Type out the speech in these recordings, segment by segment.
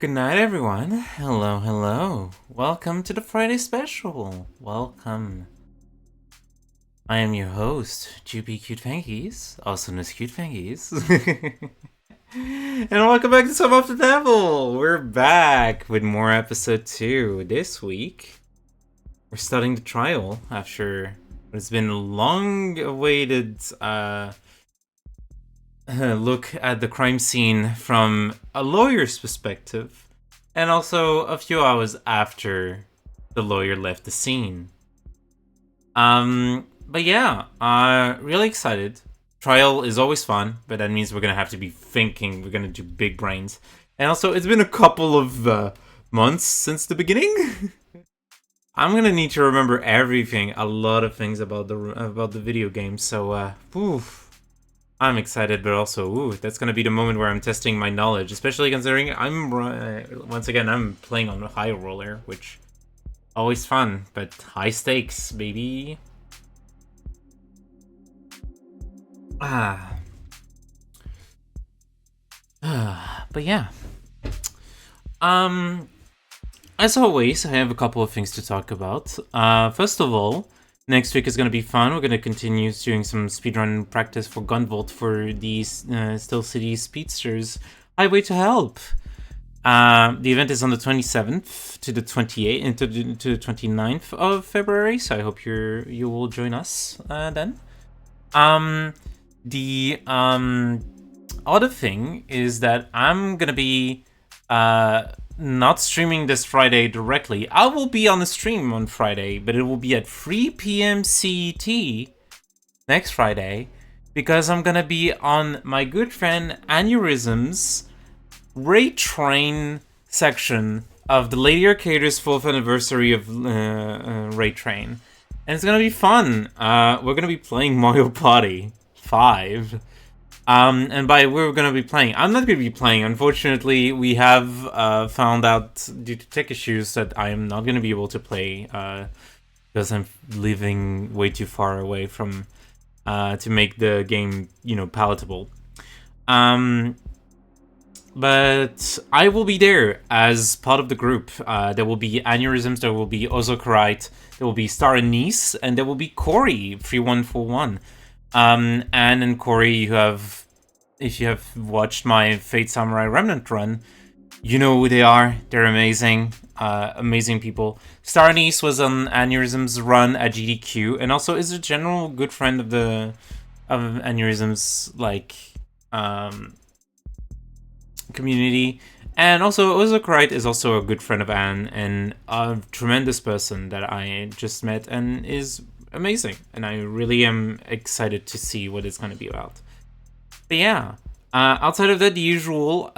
Good night, everyone. Hello, hello. Welcome to the Friday special. Welcome. I am your host, GP Cute Fangies, also known as Cute Fangies. And welcome back to Some of the Devil. We're back with more episode 2 this week. We're starting the trial after it's been a long-awaited look at the crime scene from a lawyer's perspective, and also a few hours after the lawyer left the scene. But yeah, really excited. Trial is always fun, but that means we're gonna have to be thinking. We're gonna do big brains, and also it's been a couple of months since the beginning. I'm gonna need to remember everything, a lot of things about the video game. So, I'm excited, but also, that's gonna be the moment where I'm testing my knowledge, especially considering once again, I'm playing on a high roller, which always fun, but high stakes, baby. But yeah. As always, I have a couple of things to talk about. First of all, next week is going to be fun. We're going to continue doing some speedrun practice for Gunvolt for these Steel City Speedsters Highway to Help. The event is on the 27th to the 28th and to the 29th of February, so I hope you will join us then. The other thing is that I'm going to be not streaming this Friday directly. I will be on the stream on Friday, but it will be at 3 p.m. CET next Friday, because I'm gonna be on my good friend Aneurysm's Raid Train section of the Lady Arcade's 4th anniversary of Raid Train. And it's gonna be fun. We're gonna be playing Mario Party 5. And by we're gonna be playing, I'm not gonna be playing. Unfortunately, we have found out due to tech issues that I am not gonna be able to play because I'm living way too far away from to make the game, palatable. But I will be there as part of the group. There will be Aneurysms, there will be Ozokorite, there will be Star Anise, and there will be Corey 3141. Anne and Corey, if you have watched my Fate Samurai Remnant run, you know who they are. They're amazing, amazing people. Star Anise was on Aneurysm's run at GDQ, and also is a general good friend of Aneurysm's community. And also Ozokorite is also a good friend of Anne and a tremendous person that I just met and is amazing, and I really am excited to see what it's going to be about. But yeah, outside of that, the usual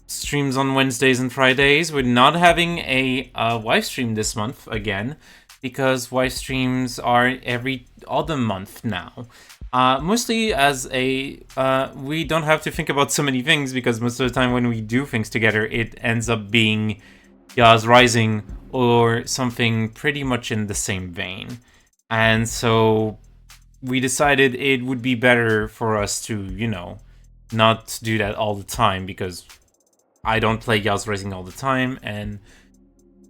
streams on Wednesdays and Fridays. We're not having a live stream this month again, because live streams are every other month now. Mostly as we don't have to think about so many things, because most of the time when we do things together, it ends up being Yaz Rising or something pretty much in the same vein. And so we decided it would be better for us to, not do that all the time, because I don't play Yaz Rising all the time, and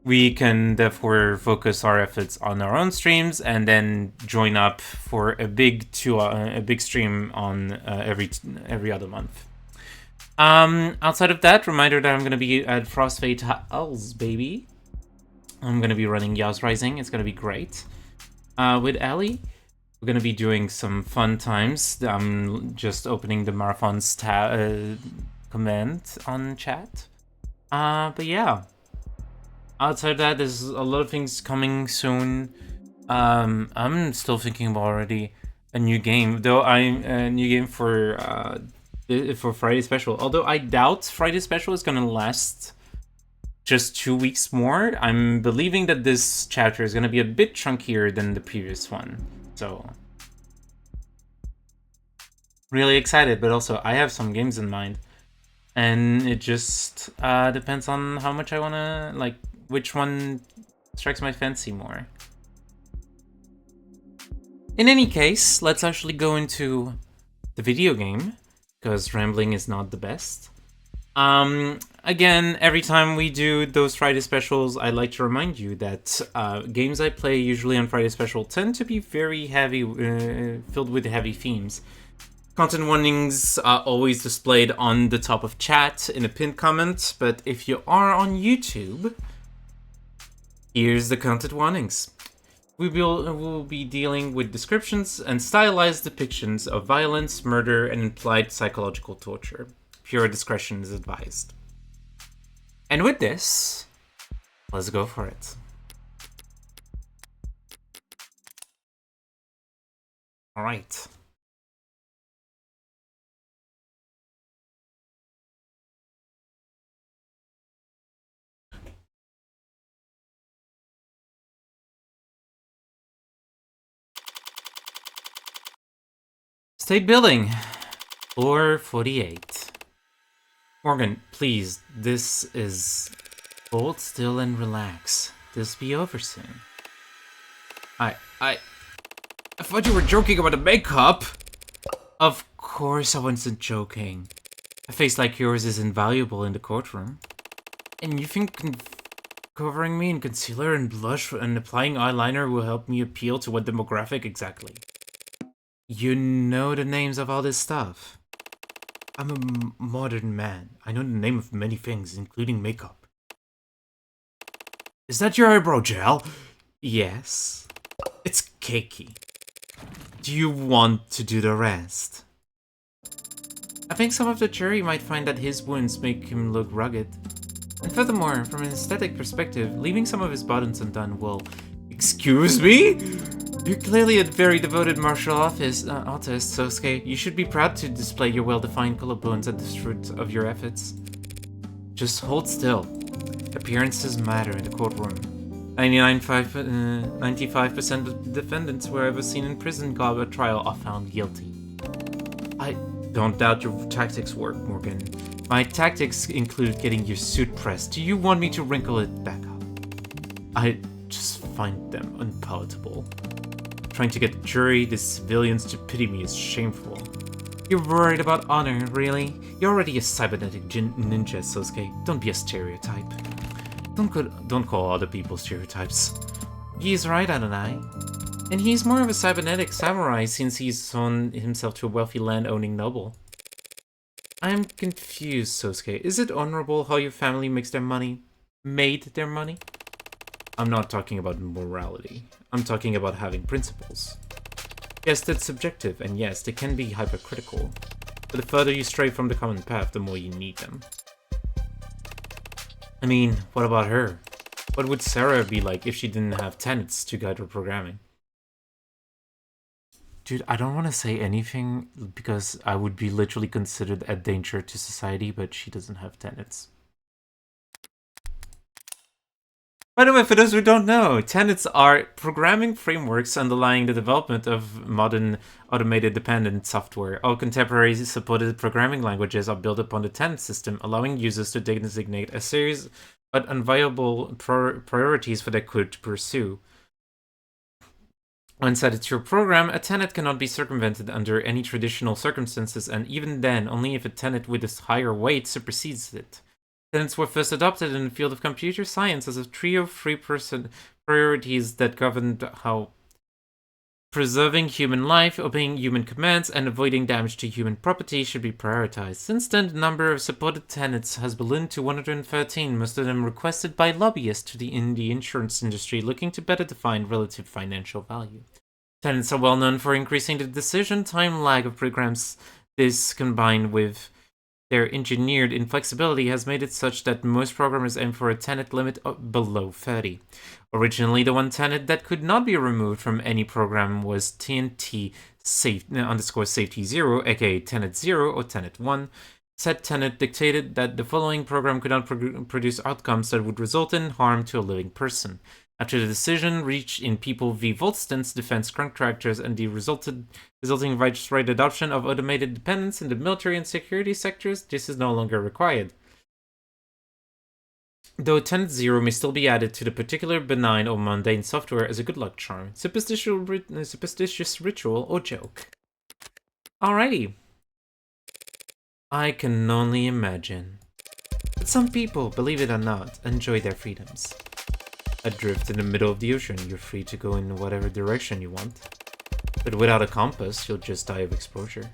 we can therefore focus our efforts on our own streams and then join up for a big stream on every other month. Outside of that, reminder that I'm going to be at Frostfate Hells, baby. I'm going to be running Yaz Rising. It's going to be great. With Ellie, we're going to be doing some fun times. I'm just opening the marathon's command on chat. But yeah. Outside of that, there's a lot of things coming soon. I'm still thinking about already a new game, though. A new game for Friday Special. Although I doubt Friday Special is gonna last just 2 weeks more. I'm believing that this chapter is gonna be a bit chunkier than the previous one. So really excited, but also I have some games in mind, and it just depends on how much I wanna which one strikes my fancy more. In any case, let's actually go into the video game, because rambling is not the best. Again, every time we do those Friday specials, I like to remind you that games I play usually on Friday special tend to be very heavy, filled with heavy themes. Content warnings are always displayed on the top of chat in a pinned comment, but if you are on YouTube, here's the content warnings. We'll be dealing with descriptions and stylized depictions of violence, murder, and implied psychological torture. Pure discretion is advised. And with this, let's go for it. All right. State building, floor 48. Morgan, please, this is... Hold still and relax. This be over soon. I thought you were joking about the makeup! Of course I wasn't joking. A face like yours is invaluable in the courtroom. And you think covering me in concealer and blush and applying eyeliner will help me appeal to what demographic exactly? You know the names of all this stuff. I'm a modern man. I know the name of many things, including makeup. Is that your eyebrow gel? Yes. It's cakey. Do you want to do the rest? I think some of the jury might find that his wounds make him look rugged. And furthermore, from an aesthetic perspective, leaving some of his buttons undone will... Excuse me? You're clearly a very devoted martial artist, Sosuke. You should be proud to display your well-defined collarbones at the fruit of your efforts. Just hold still. Appearances matter in the courtroom. 95% of the defendants who are ever seen in prison guard at trial are found guilty. I don't doubt your tactics work, Morgan. My tactics include getting your suit pressed. Do you want me to wrinkle it back up? I just find them unpalatable. Trying to get the jury, the civilians to pity me is shameful. You're worried about honor, really? You're already a cybernetic ninja, Sosuke. Don't be a stereotype. Don't call other people stereotypes. He's right, Adonai. And he's more of a cybernetic samurai since he's shown himself to a wealthy land-owning noble. I'm confused, Sosuke. Is it honorable how your family makes their money? Made their money? I'm not talking about morality. I'm talking about having principles. Yes, that's subjective, and yes, they can be hypercritical. But the further you stray from the common path, the more you need them. I mean, what about her? What would Sarah be like if she didn't have tenets to guide her programming? Dude, I don't want to say anything because I would be literally considered a danger to society, but she doesn't have tenets. By the way, for those who don't know, tenets are programming frameworks underlying the development of modern automated dependent software. All contemporary supported programming languages are built upon the tenet system, allowing users to designate a series of unviable priorities for their code to pursue. Once added to your program, a tenet cannot be circumvented under any traditional circumstances, and even then, only if a tenet with a higher weight supersedes it. Tenets were first adopted in the field of computer science as a trio of three-person priorities that governed how preserving human life, obeying human commands, and avoiding damage to human property should be prioritized. Since then, the number of supported tenets has ballooned to 113, most of them requested by lobbyists in the insurance industry looking to better define relative financial value. Tenets are well known for increasing the decision time lag of programs. This, combined with their engineered inflexibility, has made it such that most programmers aim for a tenet limit below 30. Originally, the one tenet that could not be removed from any program was TNT safety 0, aka tenet 0 or tenet 1. Said tenet dictated that the following program could not produce outcomes that would result in harm to a living person. After the decision reached in People v. Volsten's defense contractors and the resulting widespread adoption of automated dependence in the military and security sectors, this is no longer required. Though Tenet 0 may still be added to the particular benign or mundane software as a good luck charm, superstitious ritual, or joke. Alrighty. I can only imagine. But some people, believe it or not, enjoy their freedoms. Adrift in the middle of the ocean, you're free to go in whatever direction you want. But without a compass, you'll just die of exposure.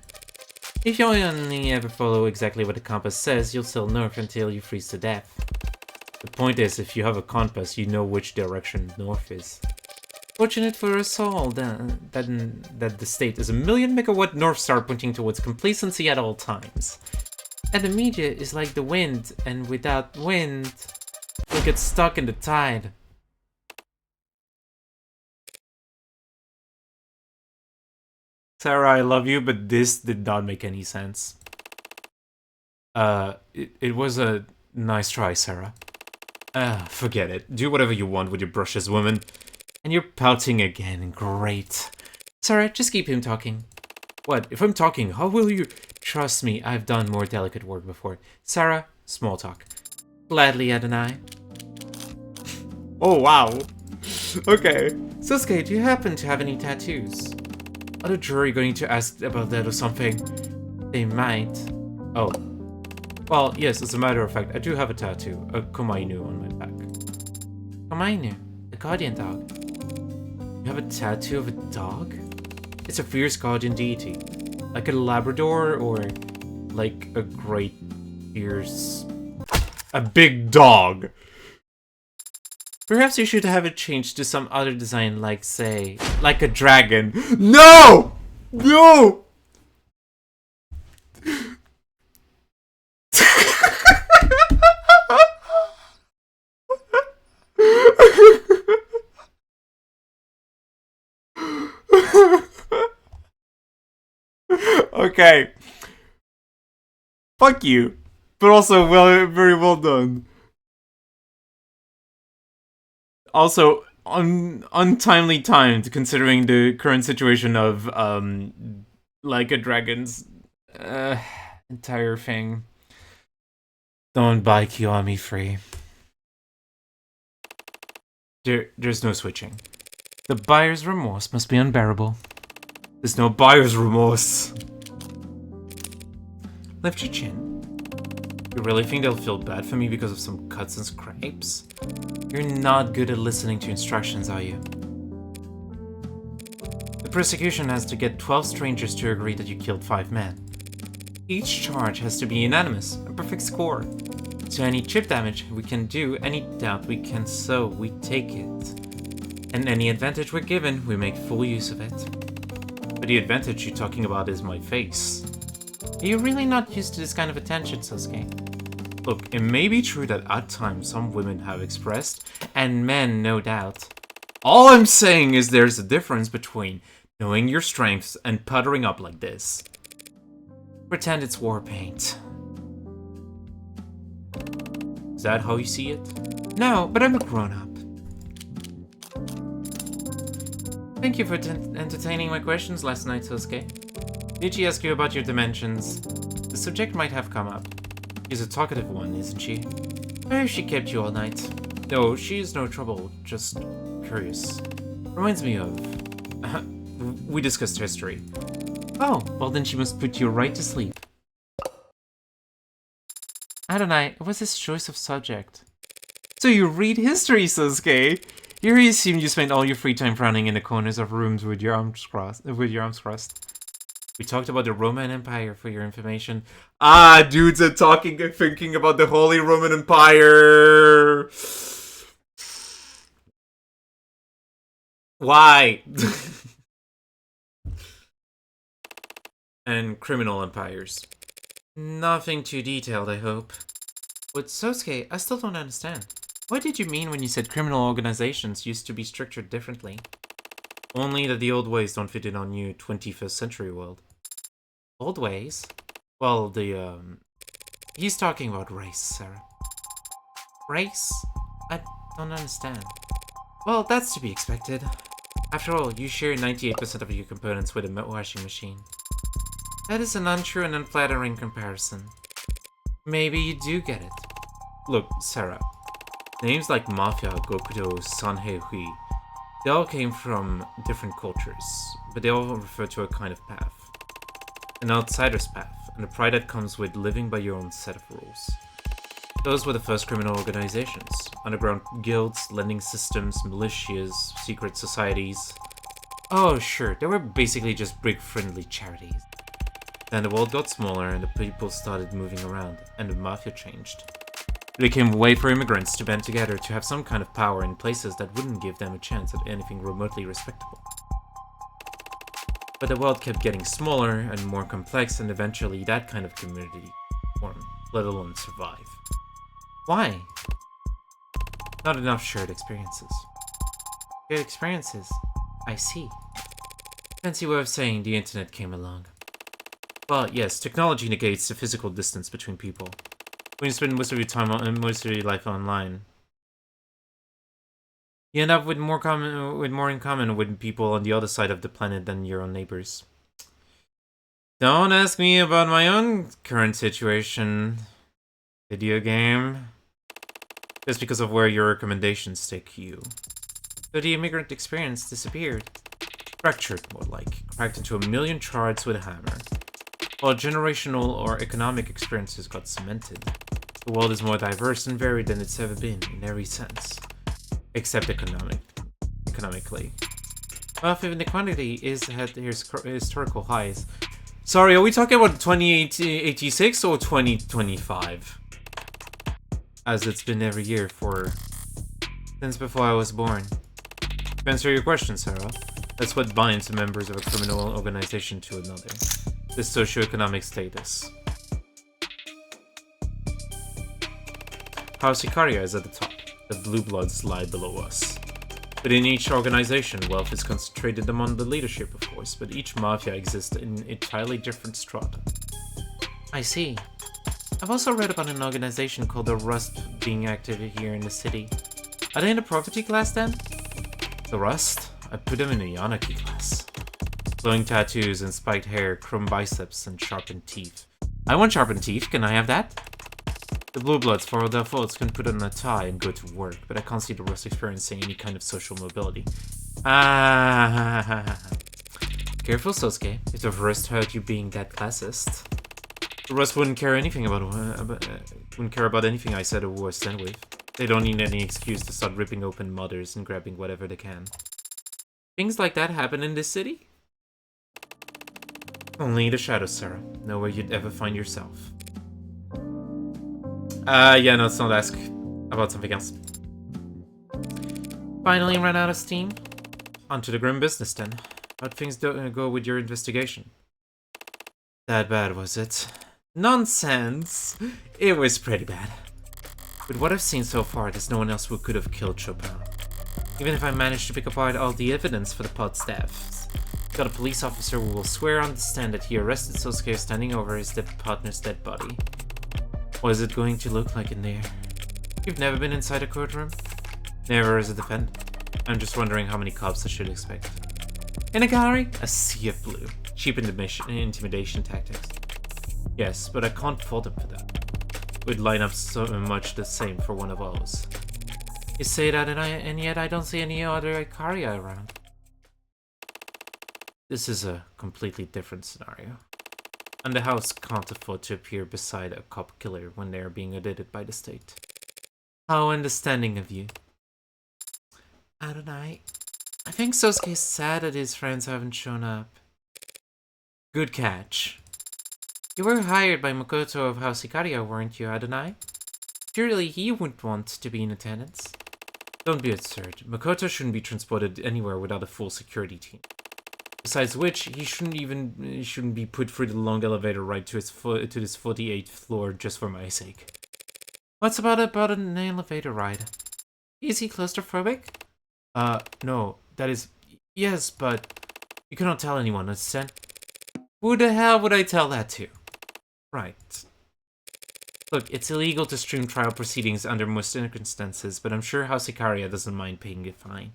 If you only ever follow exactly what the compass says, you'll sail north until you freeze to death. The point is, if you have a compass, you know which direction north is. Fortunate for us all that the state is a 1,000,000 megawatt North Star pointing towards complacency at all times. And the media is like the wind, and without wind, you'll get stuck in the tide. Sarah, I love you, but this did not make any sense. It was a nice try, Sarah. Forget it. Do whatever you want with your brushes, woman. And you're pouting again. Great. Sarah, just keep him talking. What? If I'm talking, how will you... Trust me, I've done more delicate work before. Sarah, small talk. Gladly, Adonai. Oh, wow. Okay. Sasuke, do you happen to have any tattoos? Are the jury going to ask about that or something? They might. Oh. Well, yes, as a matter of fact, I do have a tattoo. A Komainu on my back. Komainu? The guardian dog. You have a tattoo of a dog? It's a fierce guardian deity. Like a Labrador or like a great fierce... A big dog! Perhaps you should have it changed to some other design like, say, like a dragon. No! No! Okay. Fuck you. But also, very well done. Also, untimely timed, considering the current situation of, like a dragon's, entire thing. Don't buy Kiwami free. There's no switching. The buyer's remorse must be unbearable. There's no buyer's remorse. Lift your chin. You really think they'll feel bad for me because of some cuts and scrapes? You're not good at listening to instructions, are you? The prosecution has to get 12 strangers to agree that you killed 5 men. Each charge has to be unanimous, a perfect score. So any chip damage we can do, any doubt we can sow, we take it. And any advantage we're given, we make full use of it. But the advantage you're talking about is my face. Are you really not used to this kind of attention, Sasuke? Look, it may be true that at times some women have expressed, and men no doubt. All I'm saying is there's a difference between knowing your strengths and puttering up like this. Pretend it's war paint. Is that how you see it? No, but I'm a grown-up. Thank you for entertaining my questions last night, Sasuke. Did she ask you about your dimensions? The subject might have come up. She's a talkative one, isn't she? I hope she kept you all night. No, she's no trouble, just curious. Reminds me of... we discussed history. Oh, well then she must put you right to sleep. Adonai, it was his choice of subject. So you read history, Sasuke? You really assume you spent all your free time frowning in the corners of rooms with your arms crossed. We talked about the Roman Empire for your information. Ah, dudes are thinking about the Holy Roman Empire. Why? And criminal empires. Nothing too detailed, I hope. But Sosuke, I still don't understand. What did you mean when you said criminal organizations used to be structured differently? Only that the old ways don't fit in our new 21st century world. Old ways? Well, he's talking about race, Sarah. Race? I don't understand. Well, that's to be expected. After all, you share 98% of your components with a washing machine. That is an untrue and unflattering comparison. Maybe you do get it. Look, Sarah. Names like Mafia, Gokudo, Sanhei-hui, they all came from different cultures, but they all refer to a kind of path. An outsider's path, and the pride that comes with living by your own set of rules. Those were the first criminal organizations. Underground guilds, lending systems, militias, secret societies. Oh, sure, they were basically just brick-friendly charities. Then the world got smaller and the people started moving around, and the mafia changed. It became a way for immigrants to band together to have some kind of power in places that wouldn't give them a chance at anything remotely respectable. But the world kept getting smaller and more complex, and eventually that kind of community formed, let alone survive. Why? Not enough shared experiences. Shared experiences? I see. Fancy way of saying the internet came along. Well, yes, technology negates the physical distance between people. When you spend most of your time most of your life online, you end up with more in common with people on the other side of the planet than your own neighbors. Don't ask me about my own current situation. Video game. Just because of where your recommendations take you. So the immigrant experience disappeared. Fractured, more like. Cracked into a million shards with a hammer. While generational or economic experiences got cemented. The world is more diverse and varied than it's ever been, in every sense. Except economically. Well, if inequality is at historical highs. Sorry, are we talking about 2086 or 2025? As it's been every year since before I was born. To answer your question, Sarah, that's what binds members of a criminal organization to another. The socioeconomic status. House Icaria is at the top. The Blue Bloods lie below us. Within each organization, wealth is concentrated among the leadership, of course, but each mafia exists in entirely different strata. I see. I've also read about an organization called the Rust being active here in the city. Are they in the property class then? The Rust? I put them in the Yanaki class. Glowing tattoos and spiked hair, chrome biceps, and sharpened teeth. I want sharpened teeth, can I have that? The Blue Bloods, for all their faults, can put on a tie and go to work, but I can't see the Rust experiencing any kind of social mobility. Careful, Sosuke. If the Rust heard you being that classist. The Rust wouldn't care anything wouldn't care about anything I said or was anyway. They don't need any excuse to start ripping open mothers and grabbing whatever they can. Things like that happen in this city? Only the shadows, Sarah. Nowhere you'd ever find yourself. Yeah, no, let's not ask about something else. Finally ran out of steam? Onto the grim business then. How'd things go with your investigation? That bad, was it? Nonsense! It was pretty bad. With what I've seen so far, there's no one else who could have killed Chopin. Even if I managed to pick apart all the evidence for the pod staff. Got a police officer who will swear on the stand that he arrested Sosuke standing over his partner's dead body. What is it going to look like in there? You've never been inside a courtroom? Never as a defendant. I'm just wondering how many cops I should expect. In a gallery? A sea of blue. Cheap intimidation tactics. Yes, but I can't fault him for that. We'd line up so much the same for one of ours. You say that and yet I don't see any other Icaria around. This is a completely different scenario. And the house can't afford to appear beside a cop killer when they are being audited by the state. How understanding of you. Adonai, I think Sosuke's sad that his friends haven't shown up. Good catch. You were hired by Makoto of House Icaria, weren't you, Adonai? Surely he wouldn't want to be in attendance. Don't be absurd. Makoto shouldn't be transported anywhere without a full security team. Besides which, he shouldn't be put through the long elevator ride to this 48th floor just for my sake. What's about an elevator ride? Is he claustrophobic? No, that is... Yes, but... You cannot tell anyone, understand? Who the hell would I tell that to? Right. Look, it's illegal to stream trial proceedings under most circumstances, but I'm sure House Icaria doesn't mind paying a fine.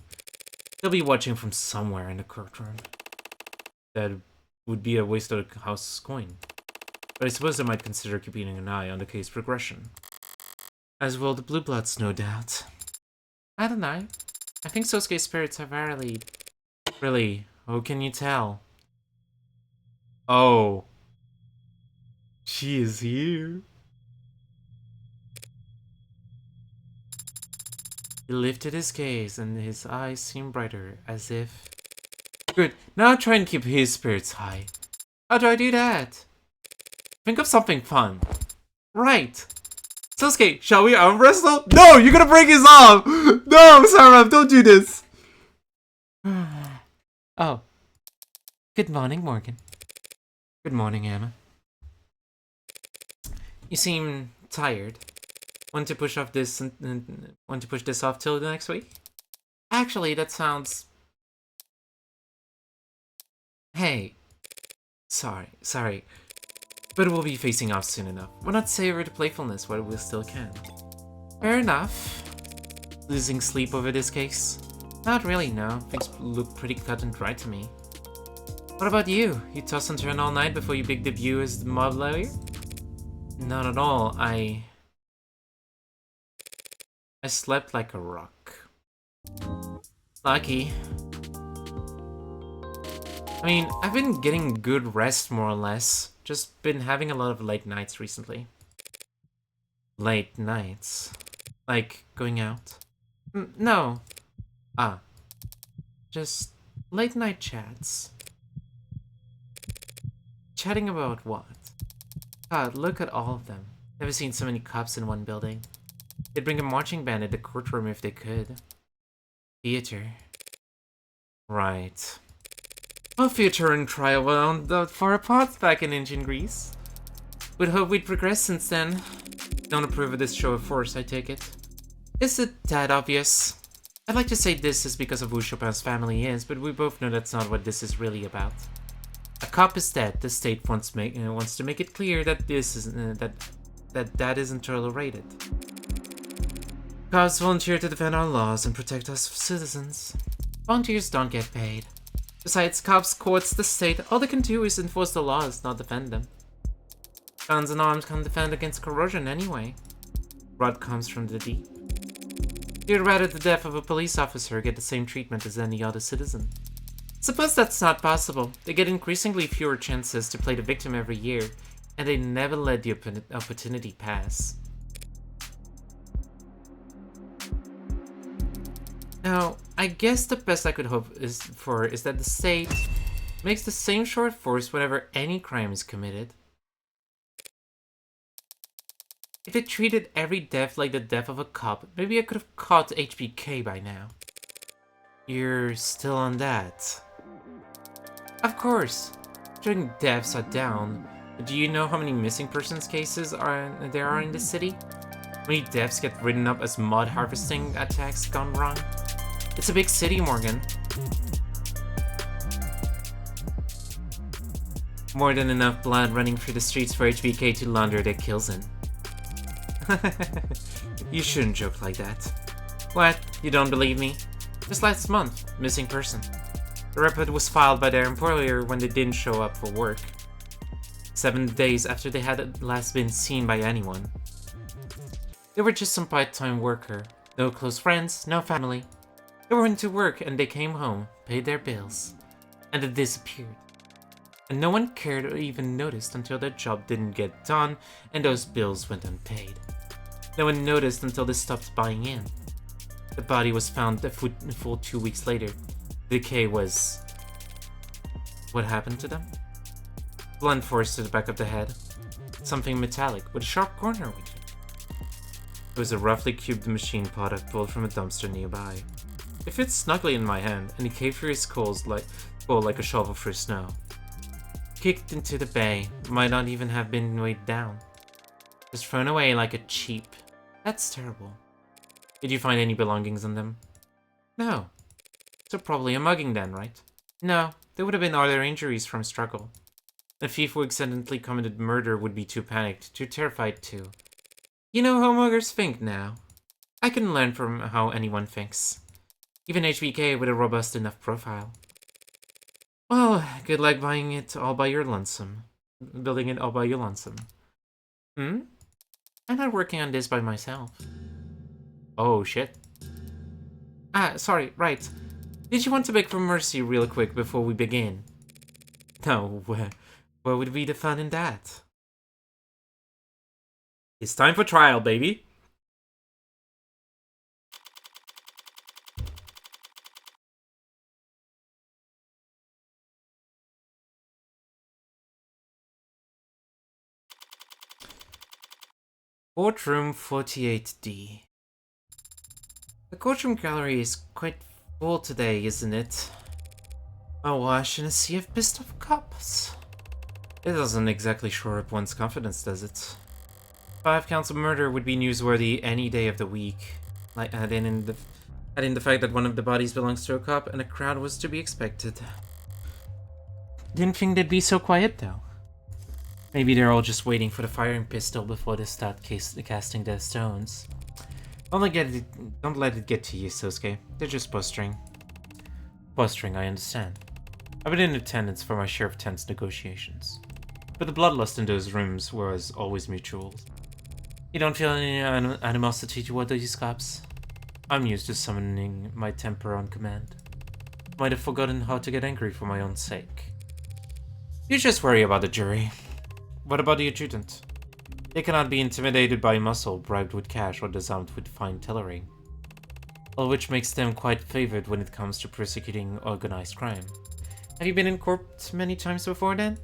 They'll be watching from somewhere in the courtroom. That would be a waste of the house's coin. But I suppose they might consider keeping an eye on the case progression. As will the Blue Bloods, no doubt. I don't know. I think Sosuke's spirits have rallied. Really? How can you tell? Oh. She is here. He lifted his gaze, and his eyes seemed brighter, as if... Good, now try and keep his spirits high. How do I do that? Think of something fun. Right. Sasuke, shall we arm wrestle? No, you're gonna break his arm! No, Sarah, don't do this! Oh. Good morning, Morgan. Good morning, Emma. You seem tired. Want to push off this want to push this off till the next week? Actually, that sounds... Hey. Sorry. But we'll be facing off soon enough. Why not savor the playfulness while we still can? Fair enough. Losing sleep over this case? Not really, no. Things look pretty cut and dry to me. What about you? You toss and turn all night before your big debut as the mob lawyer? Not at all. I slept like a rock. Lucky. I mean, I've been getting good rest, more or less. Just been having a lot of late nights recently. Late nights? Like, going out? No. Just late night chats. Chatting about what? God, look at all of them. Never seen so many cops in one building. They'd bring a marching band in the courtroom if they could. Theater. Right. Well, theater and trial weren't far apart back in ancient Greece. Would hope we'd progress since then. Don't approve of this show of force, I take it. Is it that obvious? I'd like to say this is because of who Chopin's family is, but we both know that's not what this is really about. A cop is dead. The state wants to make it clear that this is that isn't tolerated. Cops volunteer to defend our laws and protect us citizens. Volunteers don't get paid. Besides, cops, courts, the state, all they can do is enforce the laws, not defend them. Guns and arms can't defend against corrosion anyway. Blood comes from the deep. You'd rather the death of a police officer get the same treatment as any other citizen. Suppose that's not possible. They get increasingly fewer chances to play the victim every year, and they never let the opportunity pass. Now, I guess the best I could hope is that the state makes the same short force whenever any crime is committed. If they treated every death like the death of a cop, maybe I could have caught HBK by now. You're still on that? Of course. Shooting deaths are down. But do you know how many missing persons cases there are in the city? How many deaths get written up as mud harvesting attacks gone wrong? It's a big city, Morgan. More than enough blood running through the streets for HBK to launder their kills in. You shouldn't joke like that. What? You don't believe me? Just last month, missing person. The report was filed by their employer when they didn't show up for work. 7 days after they had last been seen by anyone. They were just some part-time worker. No close friends, no family. They went to work and they came home, paid their bills, and they disappeared. And no one cared or even noticed until their job didn't get done and those bills went unpaid. No one noticed until they stopped buying in. The body was found a full 2 weeks later. The decay was... What happened to them? Blunt force to the back of the head. Something metallic with a sharp corner with it. It was a roughly cubed machine product pulled from a dumpster nearby. It fits snugly in my hand, and it came through his skull like a shovel through snow. Kicked into the bay, might not even have been weighed down. Just thrown away like a cheap. That's terrible. Did you find any belongings on them? No. So probably a mugging then, right? No, there would have been other injuries from struggle. A thief who accidentally committed murder would be too panicked, too terrified to. You know how muggers think now. I can learn from how anyone thinks. Even HBK with a robust enough profile. Well, good luck buying it all by your lonesome. Building it all by your lonesome. I'm not working on this by myself. Oh, shit. Sorry, right. Did you want to beg for mercy real quick before we begin? No, where would be the fun in that? It's time for trial, baby. Courtroom 48D. The courtroom gallery is quite full today, isn't it? Awash in a sea of pissed off cops. It doesn't exactly shore up one's confidence, does it? 5 counts of murder would be newsworthy any day of the week. Like adding in the fact that one of the bodies belongs to a cop and a crowd was to be expected. Didn't think they'd be so quiet though. Maybe they're all just waiting for the firing pistol before they start casting their stones. Don't let it get to you, Sosuke. They're just posturing. Posturing, I understand. I've been in attendance for my share of tense negotiations. But the bloodlust in those rooms was always mutual. You don't feel any animosity toward these cops? I'm used to summoning my temper on command. Might have forgotten how to get angry for my own sake. You just worry about the jury. What about the adjutant? They cannot be intimidated by muscle, bribed with cash, or disarmed with fine tailoring. All which makes them quite favored when it comes to prosecuting organized crime. Have you been in court many times before then?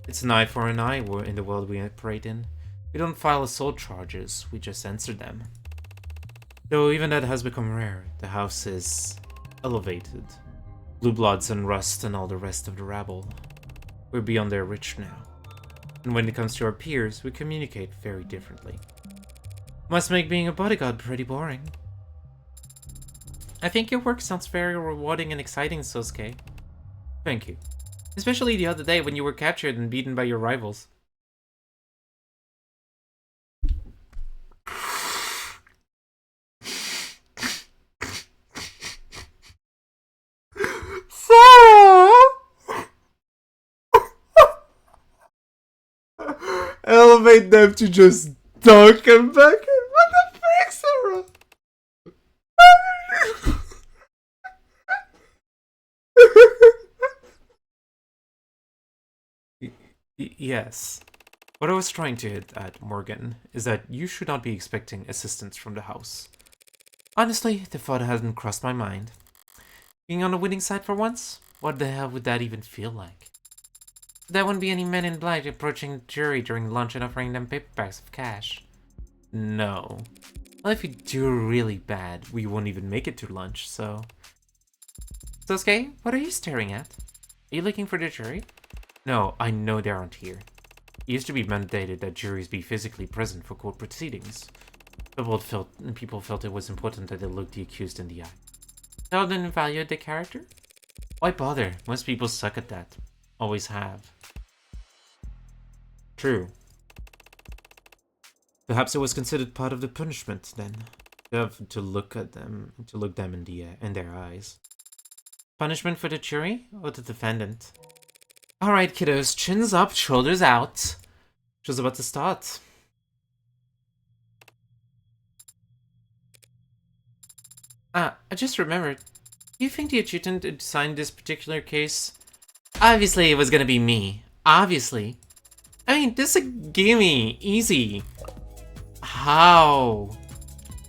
It's an eye for an eye in the world we operate in. We don't file assault charges, we just answer them. Though even that has become rare, the house is elevated. Blue bloods and rust and all the rest of the rabble. We're beyond their reach now. And when it comes to our peers, we communicate very differently. Must make being a bodyguard pretty boring. I think your work sounds very rewarding and exciting, Sosuke. Thank you. Especially the other day when you were captured and beaten by your rivals. Elevate them to just dunk him back in. What the frick, Sarah? Yes. What I was trying to hit at, Morgan, is that you should not be expecting assistance from the house. Honestly, the thought hasn't crossed my mind. Being on the winning side for once? What the hell would that even feel like? There wouldn't be any men in black approaching the jury during lunch and offering them paperbacks of cash. No. Well, if you do really bad, we won't even make it to lunch, so... Sosuke, what are you staring at? Are you looking for the jury? No, I know they aren't here. It used to be mandated that juries be physically present for court proceedings. People felt it was important that they look the accused in the eye. Tell them to evaluate the character? Why bother? Most people suck at that. Always have. True. Perhaps it was considered part of the punishment, then. To look them in their eyes. Punishment for the jury or the defendant? Alright, kiddos, chins up, shoulders out. Show's about to start. I just remembered. Do you think the adjutant assigned this particular case? Obviously, it was gonna be me. Obviously. I mean, this is a gimme. Easy. How?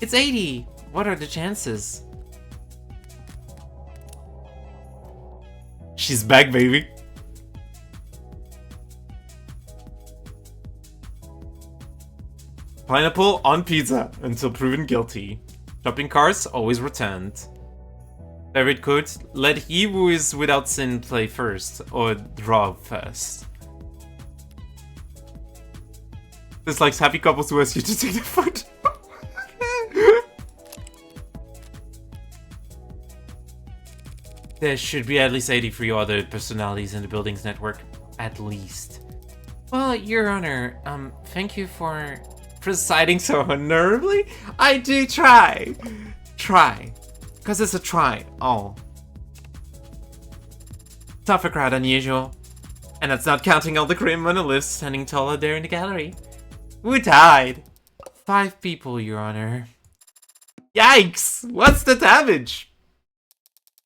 It's 80. What are the chances? She's back, baby. Pineapple on pizza until proven guilty. Shopping carts always returned. Favorite quote: let he who is without sin play first, or draw first. This likes happy couples who ask you to take their foot. There should be at least 83 other personalities in the building's network. At least. Well, Your Honor, thank you for presiding so honorably. I do try. Try. Because it's a try, all. Tougher crowd than usual. And that's not counting all the grim monoliths standing taller there in the gallery. Who died? 5 people, Your Honor. Yikes! What's the damage?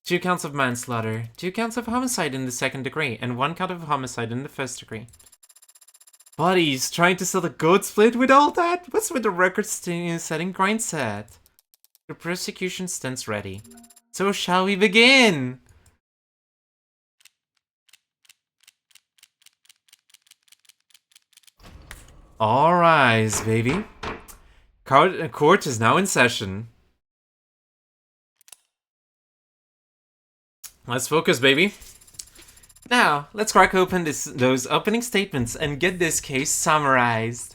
2 counts of manslaughter, 2 counts of homicide in the 2nd degree, and 1 count of homicide in the 1st degree. Buddies, trying to sell a goat split with all that? What's with the record-setting grind set? The prosecution stands ready. So shall we begin? All rise, baby. Court is now in session. Let's focus, baby. Now, let's crack open those opening statements and get this case summarized.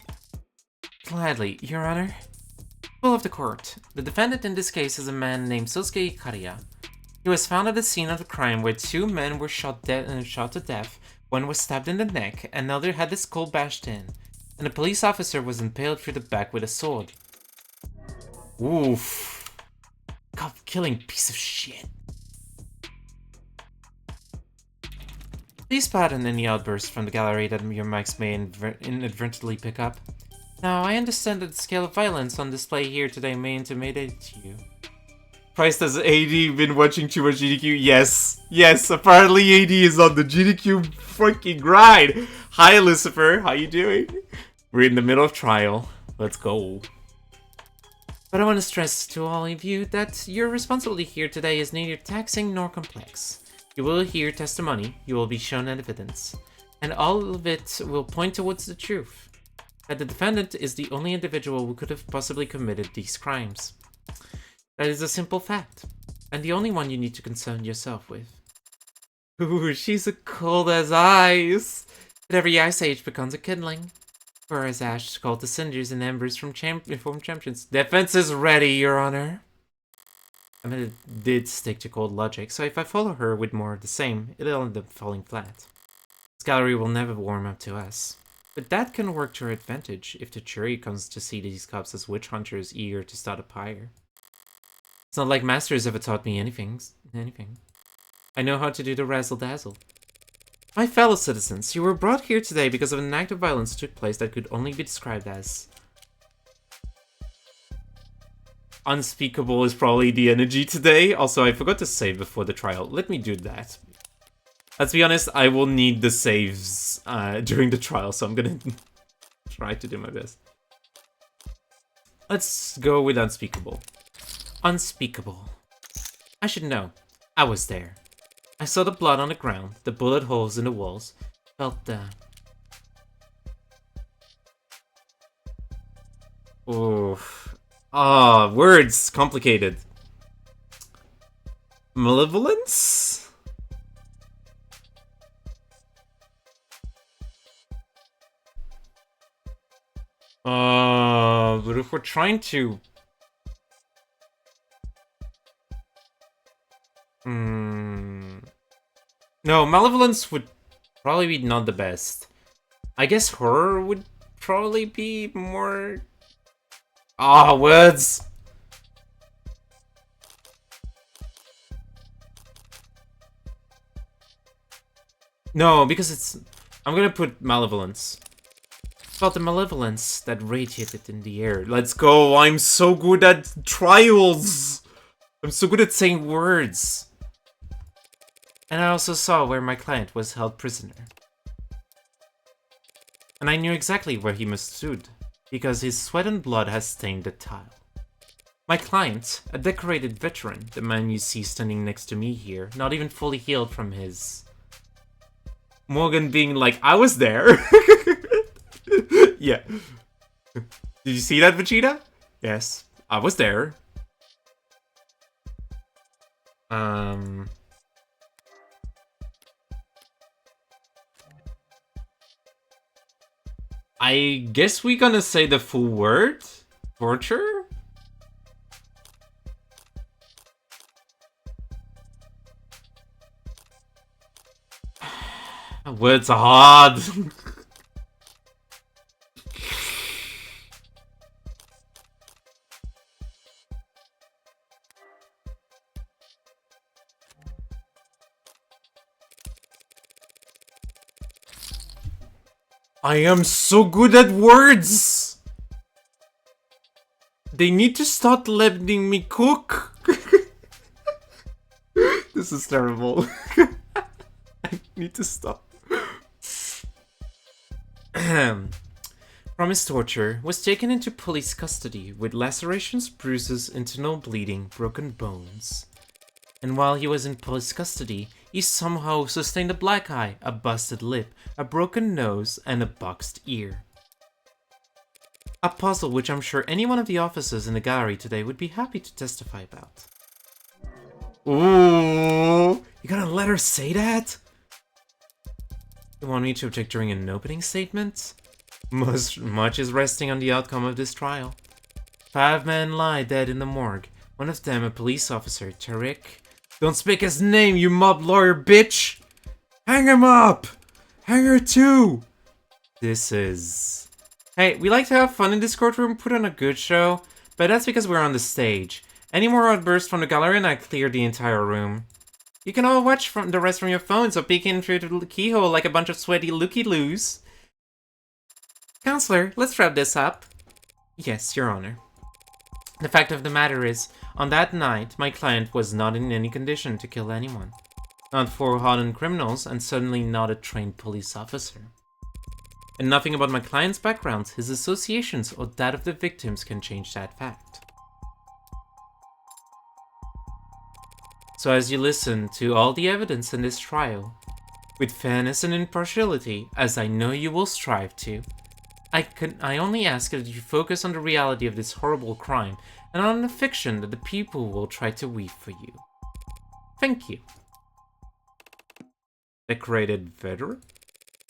Gladly, Your Honor. Full of the court. The defendant in this case is a man named Sosuke Ikariya. He was found at the scene of the crime where two men were shot to death. One was stabbed in the neck, another had his skull bashed in, and a police officer was impaled through the back with a sword. Oof. Cop-killing piece of shit. Please pardon any outbursts from the gallery that your mics may inadvertently pick up. Now, I understand that the scale of violence on display here today may intimidate you. Christ, has AD been watching too much GDQ? Yes. Yes, apparently AD is on the GDQ freaking grind. Hi, Lucifer. How you doing? We're in the middle of trial. Let's go. But I want to stress to all of you that your responsibility here today is neither taxing nor complex. You will hear testimony, you will be shown evidence, and all of it will point towards the truth. That the defendant is the only individual who could have possibly committed these crimes. That is a simple fact, and the only one you need to concern yourself with. Ooh, she's as cold as ice! At every ice age becomes a kindling. Or as ash called the cinders and embers from champions. Defense is ready, Your Honor. I mean, it did stick to cold logic, so if I follow her with more of the same, it'll end up falling flat. This gallery will never warm up to us. But that can work to our advantage if the jury comes to see these cops as witch hunters eager to start a fire. It's not like Masters ever taught me anything. I know how to do the razzle-dazzle. My fellow citizens, you were brought here today because of an act of violence that took place that could only be described as... unspeakable is probably the energy today. Also, I forgot to save before the trial. Let me do that. Let's be honest, I will need the saves during the trial, so I'm gonna try to do my best. Let's go with unspeakable. Unspeakable. I should know. I was there. I saw the blood on the ground, the bullet holes in the walls, felt the... Oof. Ah, words. Complicated. Malevolence? But if we're trying to... No, malevolence would probably be not the best. I guess horror would probably be more... Ah, words! No, because it's... I'm gonna put malevolence. Felt the malevolence that radiated in the air. Let's go! I'm so good at trials! I'm so good at saying words! And I also saw where my client was held prisoner. And I knew exactly where he must stood, because his sweat and blood has stained the tile. My client, a decorated veteran, the man you see standing next to me here, not even fully healed from his... Morgan being like, I was there! Yeah. Did you see that, Vegeta? Yes, I was there. I guess we're gonna say the full word? Torture? Words are hard. I am so good at words! They need to start letting me cook! This is terrible. I need to stop. From his torture, was taken into police custody with lacerations, bruises, internal bleeding, broken bones. And while he was in police custody, he somehow sustained a black eye, a busted lip, a broken nose, and a boxed ear. A puzzle which I'm sure any one of the officers in the gallery today would be happy to testify about. Ooh, you gonna let her say that? You want me to object during an opening statement? Much is resting on the outcome of this trial. 5 men lie dead in the morgue. One of them a police officer, Tariq. Don't speak his name, you mob lawyer bitch! Hang him up! Hang her too! This is... Hey, we like to have fun in this courtroom, put on a good show, but that's because we're on the stage. Any more outbursts from the gallery and I clear the entire room. You can all watch from the rest from your phones or peek in through the keyhole like a bunch of sweaty looky-loos. Counselor, let's wrap this up. Yes, Your Honor. The fact of the matter is, on that night, my client was not in any condition to kill anyone. Not 4 hardened criminals, and certainly not a trained police officer. And nothing about my client's background, his associations, or that of the victims can change that fact. So as you listen to all the evidence in this trial, with fairness and impartiality, as I know you will strive to, I only ask that you focus on the reality of this horrible crime and on the fiction that the people will try to weave for you. Thank you. Decorated veteran?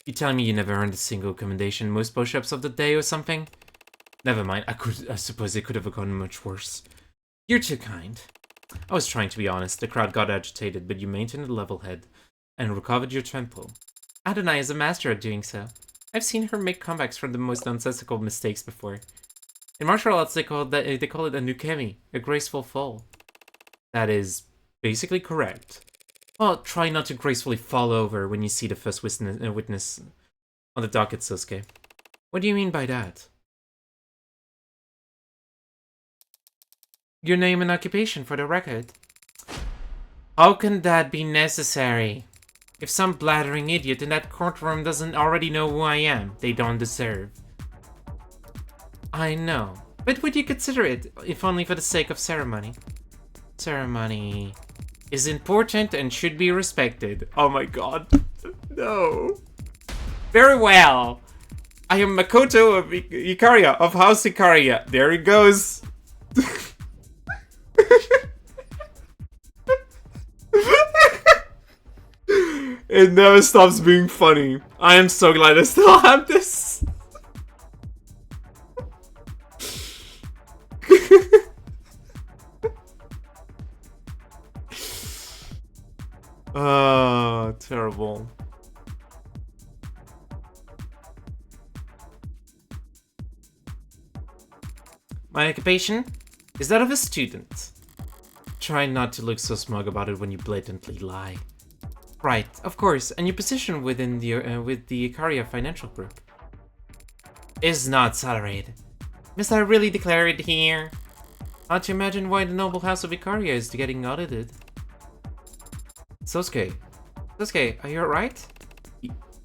You telling me you never earned a single commendation most push-ups of the day or something? Never mind, I suppose it could have gone much worse. You're too kind. I was trying to be honest, the crowd got agitated, but you maintained a level head and recovered your tempo. Adonai is a master at doing so. I've seen her make comebacks from the most nonsensical mistakes before. In martial arts, they call it a nukemi, a graceful fall. That is basically correct. Well, try not to gracefully fall over when you see the first witness on the docket, Sosuke. What do you mean by that? Your name and occupation for the record. How can that be necessary? If some blathering idiot in that courtroom doesn't already know who I am, they don't deserve. I know, but would you consider it, if only for the sake of ceremony? Ceremony is important and should be respected. Oh my god. No. Very well. I am Makoto of Ikaria, of House Ikaria. There it goes. It never stops being funny. I am so glad I still have this. Oh, terrible. My occupation is that of a student. Try not to look so smug about it when you blatantly lie. Right, of course, and your position within the with the Ikaria Financial Group is not salaried. Must I really declare it here? Hard to imagine why the noble house of Ikaria is getting audited. Sosuke, are you alright?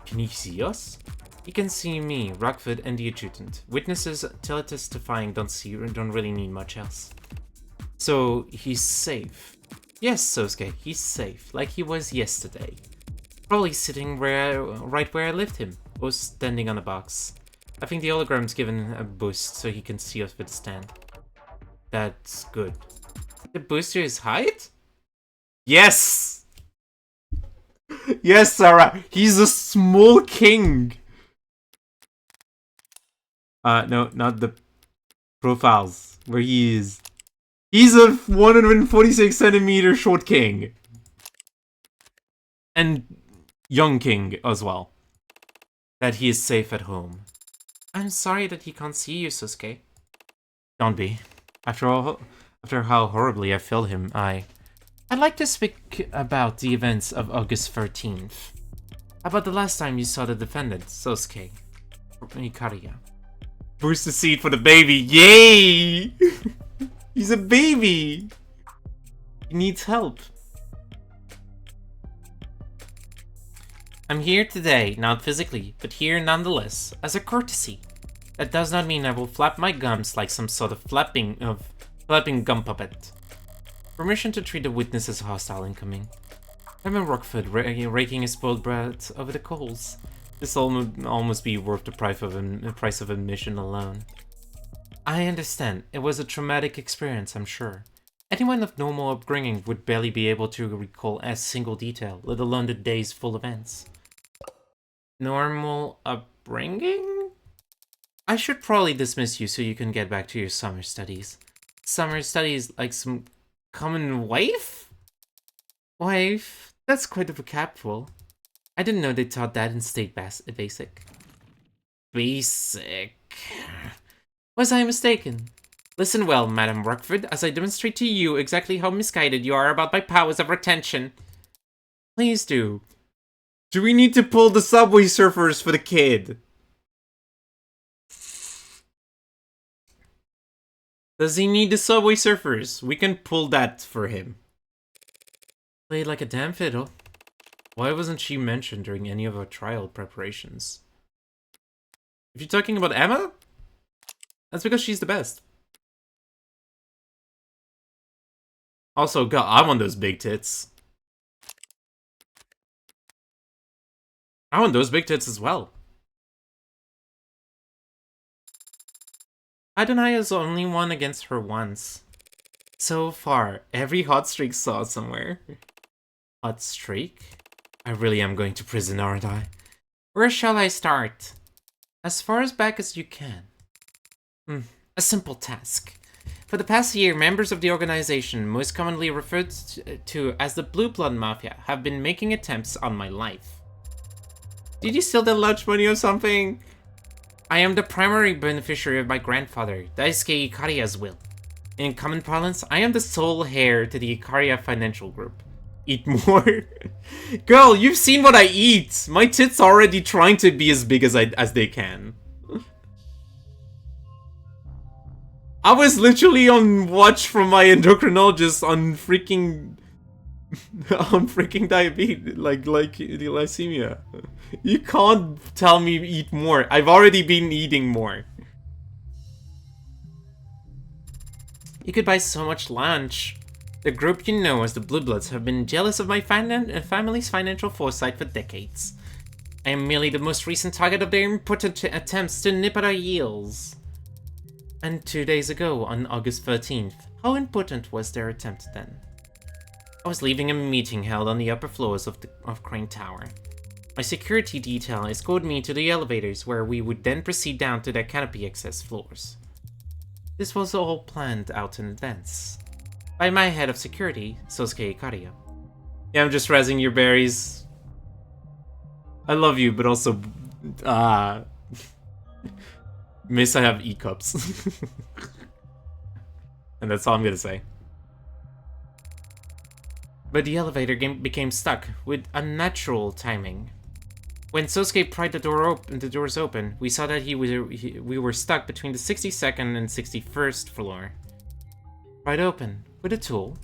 Can you see us? You can see me, Rockford, and the adjutant. Witnesses testifying don't really need much else. So he's safe. Yes, Sosuke, he's safe, like he was yesterday. Probably sitting right where I left him, or standing on a box. I think the hologram's given a boost so he can see us with the stand. That's good. The boost to his height? Yes! Yes, Sarah, he's a small king! No, not the profiles, where he is. He's a 146 centimeter short king. And young king as well. That he is safe at home. I'm sorry that he can't see you, Sosuke. Don't be. After how horribly I failed him, I'd like to speak about the events of August 13th. About the last time you saw the defendant, Sosuke. Ikaria. Boost the seat for the baby, yay! He's a baby! He needs help. I'm here today, not physically, but here nonetheless, as a courtesy. That does not mean I will flap my gums like some sort of flapping gum puppet. Permission to treat the witness as hostile incoming. I'm in Rockford, raking his spoiled brat over the coals. This will almost be worth the price of admission alone. I understand. It was a traumatic experience, I'm sure. Anyone of normal upbringing would barely be able to recall a single detail, let alone the day's full events. Normal upbringing? I should probably dismiss you so you can get back to your summer studies. Summer studies like some common wife? Wife? That's quite a vocabulary. I didn't know they taught that in State Basic. Basic. Was I mistaken? Listen well, Madam Rockford, as I demonstrate to you exactly how misguided you are about my powers of retention. Please do. Do we need to pull the Subway Surfers for the kid? Does he need the Subway Surfers? We can pull that for him. Played like a damn fiddle. Why wasn't she mentioned during any of our trial preparations? If you're talking about Emma, that's because she's the best. Also, God, I want those big tits. I want those big tits as well. Adonai has only won against her once. So far, every hot streak saw somewhere. Hot streak? I really am going to prison, aren't I? Where shall I start? As far as back as you can. A simple task. For the past year, members of the organization, most commonly referred to as the Blue Blood Mafia, have been making attempts on my life. Did you steal the lunch money or something? I am the primary beneficiary of my grandfather, Daisuke Ikaria's will. In common parlance, I am the sole heir to the Ikaria financial group. Eat more? Girl, you've seen what I eat! My tits are already trying to be as big as they can. I was literally on watch from my endocrinologist on freaking... on freaking diabetes, like glycemia. You can't tell me eat more. I've already been eating more. You could buy so much lunch. The group you know as the Blue Bloods have been jealous of my family's financial foresight for decades. I am merely the most recent target of their impotent attempts to nip at our heels. And 2 days ago, on August 13th, how important was their attempt then? I was leaving a meeting held on the upper floors of Crane Tower. My security detail escorted me to the elevators where we would then proceed down to their canopy access floors. This was all planned out in advance. By my head of security, Sosuke Ikaria. Yeah, I'm just razzing your berries. I love you, but also... Miss, I have E-cups. And that's all I'm gonna say. But the elevator became stuck, with unnatural timing. When Sosuke pried the doors open, we saw that we were stuck between the 62nd and 61st floor. Pried open, with a tool.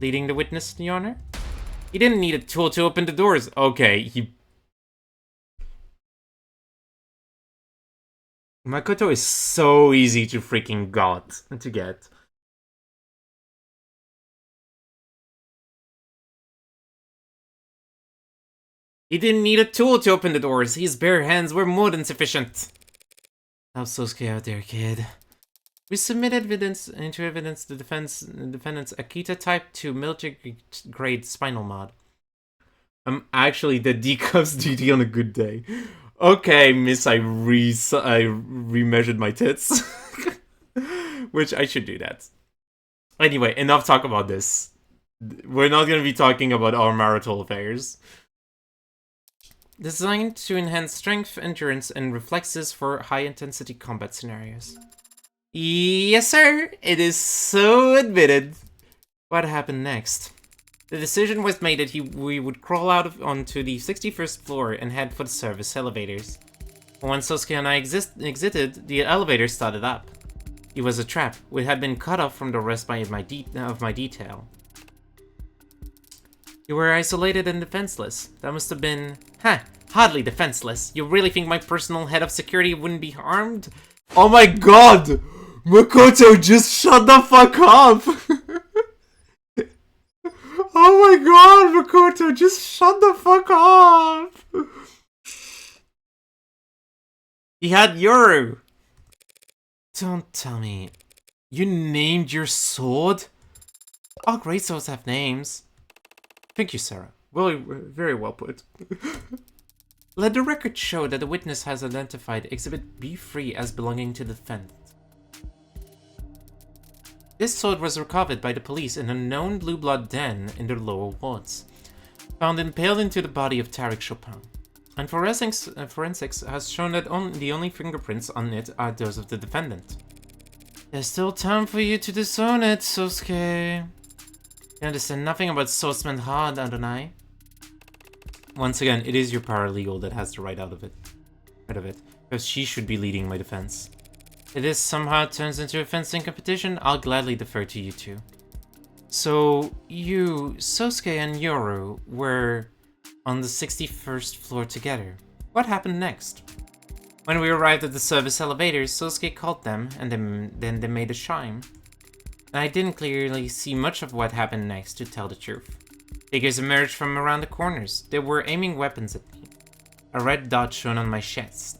Leading the witness, Your Honor? He didn't need a tool to open the doors. Okay, he... Makoto is so easy to freaking get. He didn't need a tool to open the doors. His bare hands were more than sufficient. Help Sosuke out there, kid. We submitted evidence the defendant's Akita Type 2 military-grade spinal mod. I'm actually the D-cups duty on a good day. Okay, miss, I remeasured my tits. Which, I should do that. Anyway, enough talk about this. We're not gonna be talking about our marital affairs. Designed to enhance strength, endurance, and reflexes for high-intensity combat scenarios. Yes, sir. It is so admitted. What happened next? The decision was made that we would crawl out onto the 61st floor and head for the service elevators. When Sosuke and I exited, the elevator started up. It was a trap. We had been cut off from the rest of my detail. You were isolated and defenseless. That must have been... hardly defenseless. You really think my personal head of security wouldn't be harmed? Oh my god! Makoto, just shut the fuck up! Oh my god, Makoto, just shut the fuck up! He had Yoru Don't tell me. You named your sword? All great swords have names. Thank you, Sarah. Well, very well put. Let the record show that the witness has identified Exhibit B3 as belonging to the defendant. This sword was recovered by the police in a known blue blood den in the lower wards, found impaled into the body of Tarek Chopin. And forensics has shown that the only fingerprints on it are those of the defendant. There's still time for you to disown it, Sosuke. You understand nothing about swordsman hard, don't I? Once again, it is your paralegal that has the right out of it, because she should be leading my defense. If this somehow turns into a fencing competition, I'll gladly defer to you two. So, you, Sosuke, and Yoru were on the 61st floor together. What happened next? When we arrived at the service elevators, Sosuke called them, and then they made a chime. I didn't clearly see much of what happened next, to tell the truth. Figures emerged from around the corners. They were aiming weapons at me. A red dot shone on my chest.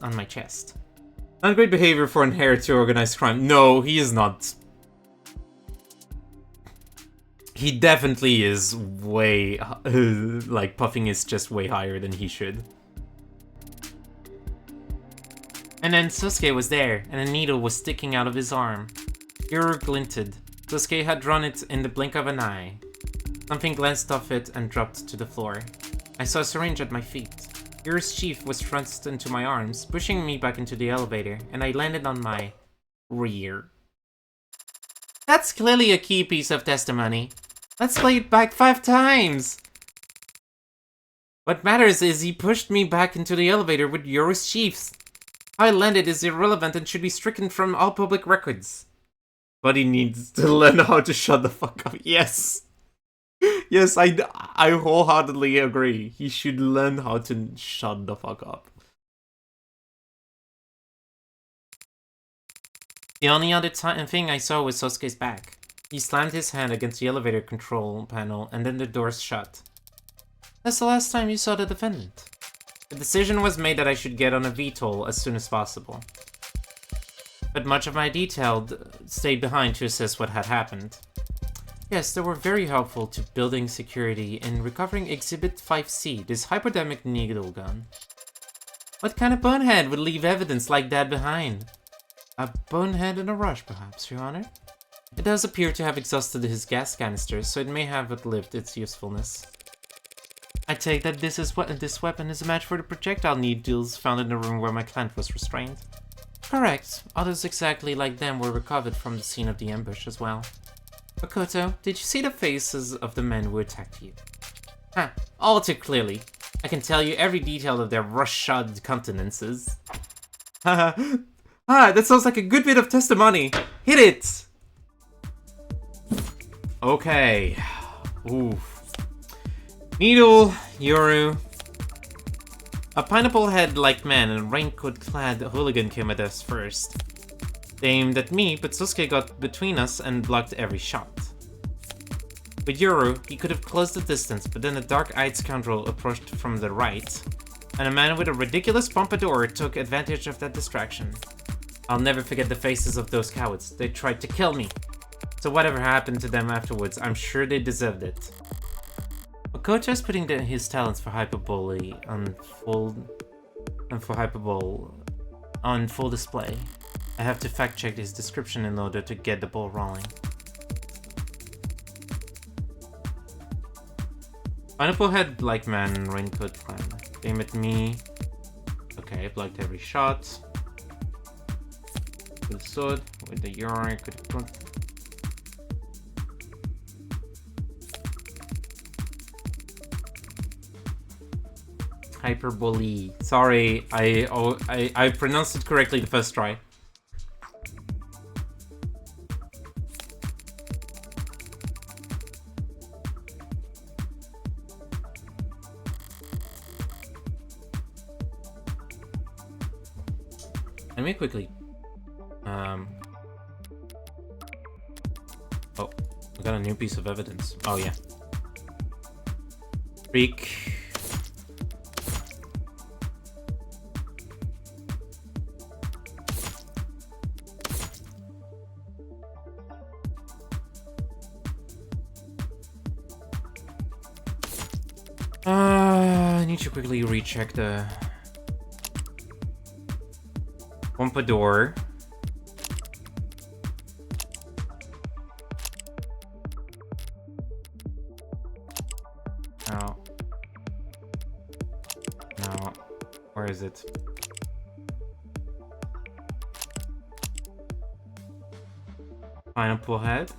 Not great behavior for an heir to organized crime. No, he is not. He definitely is way, like, puffing his chest way higher than he should. And then Sosuke was there, and a needle was sticking out of his arm. Yoru glinted. Sosuke had drawn it in the blink of an eye. Something glanced off it and dropped to the floor. I saw a syringe at my feet. Yoru's sheath was thrust into my arms, pushing me back into the elevator, and I landed on my rear. That's clearly a key piece of testimony. Let's play it back 5 times! What matters is he pushed me back into the elevator with Yoru's sheaths. How I landed is irrelevant and should be stricken from all public records. But he needs to learn how to shut the fuck up. Yes! Yes, I wholeheartedly agree. He should learn how to shut the fuck up. The only other thing I saw was Sosuke's back. He slammed his hand against the elevator control panel, and then the doors shut. That's the last time you saw the defendant. The decision was made that I should get on a VTOL as soon as possible. But much of my detail stayed behind to assess what had happened. Yes, they were very helpful to building security in recovering Exhibit 5C, this hypodermic needle gun. What kind of bonehead would leave evidence like that behind? A bonehead in a rush, perhaps, Your Honor? It does appear to have exhausted his gas canisters, so it may have outlived its usefulness. I take that this weapon is a match for the projectile needles found in the room where my client was restrained. Correct. Others exactly like them were recovered from the scene of the ambush as well. Makoto, did you see the faces of the men who attacked you? All too clearly. I can tell you every detail of their rush-shod countenances. That sounds like a good bit of testimony. Hit it! Okay. Oof. Needle, Yoru. A pineapple-head-like man in a raincoat-clad hooligan came at us first. They aimed at me, but Sosuke got between us and blocked every shot. With Yoru, he could have closed the distance, but then a dark-eyed scoundrel approached from the right, and a man with a ridiculous pompadour took advantage of that distraction. I'll never forget the faces of those cowards. They tried to kill me. So whatever happened to them afterwards, I'm sure they deserved it. Makoto is putting his talents for hyperbole on full display. I have to fact-check his description in order to get the ball rolling. Pineapple head-like man, raincoat clan. Aim at me. Okay, I blocked every shot. With the sword, with the urine, hyperbole. Sorry, I pronounced it correctly the first try. Let me quickly. Oh, I got a new piece of evidence. Oh yeah. Freak. need to quickly recheck the Pompadour. No. No. Where is it? Pineapple Head.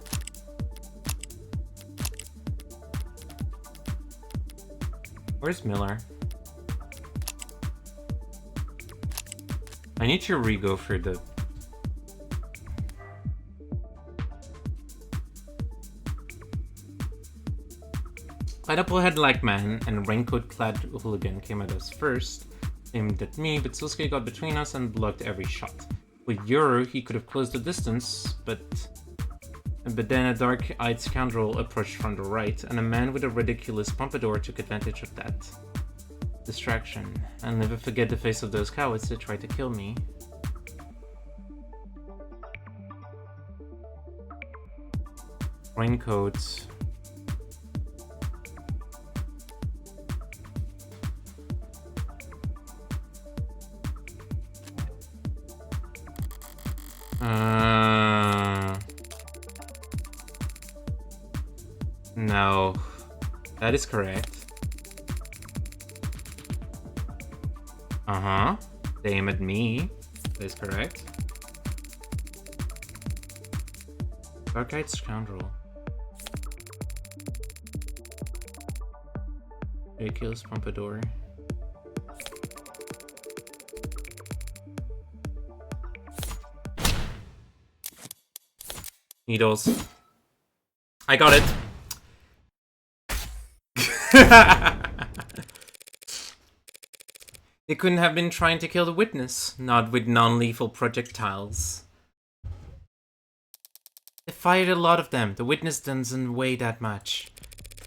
Where's Miller? I need to re-go for the... Pineapple Head-like man and raincoat-clad hooligan came at us first, aimed at me, but Sosuke got between us and blocked every shot. With Yoru, he could have closed the distance, but then a dark-eyed scoundrel approached from the right, and a man with a ridiculous pompadour took advantage of that distraction. I'll never forget the face of those cowards that tried to kill me. Raincoat. No. That is correct. Uh-huh. They aim at me. That is correct. Dark-eyed scoundrel. Ridiculous pompadour. Needles. I got it. They couldn't have been trying to kill the witness, not with non-lethal projectiles. They fired a lot of them. The witness doesn't weigh that much.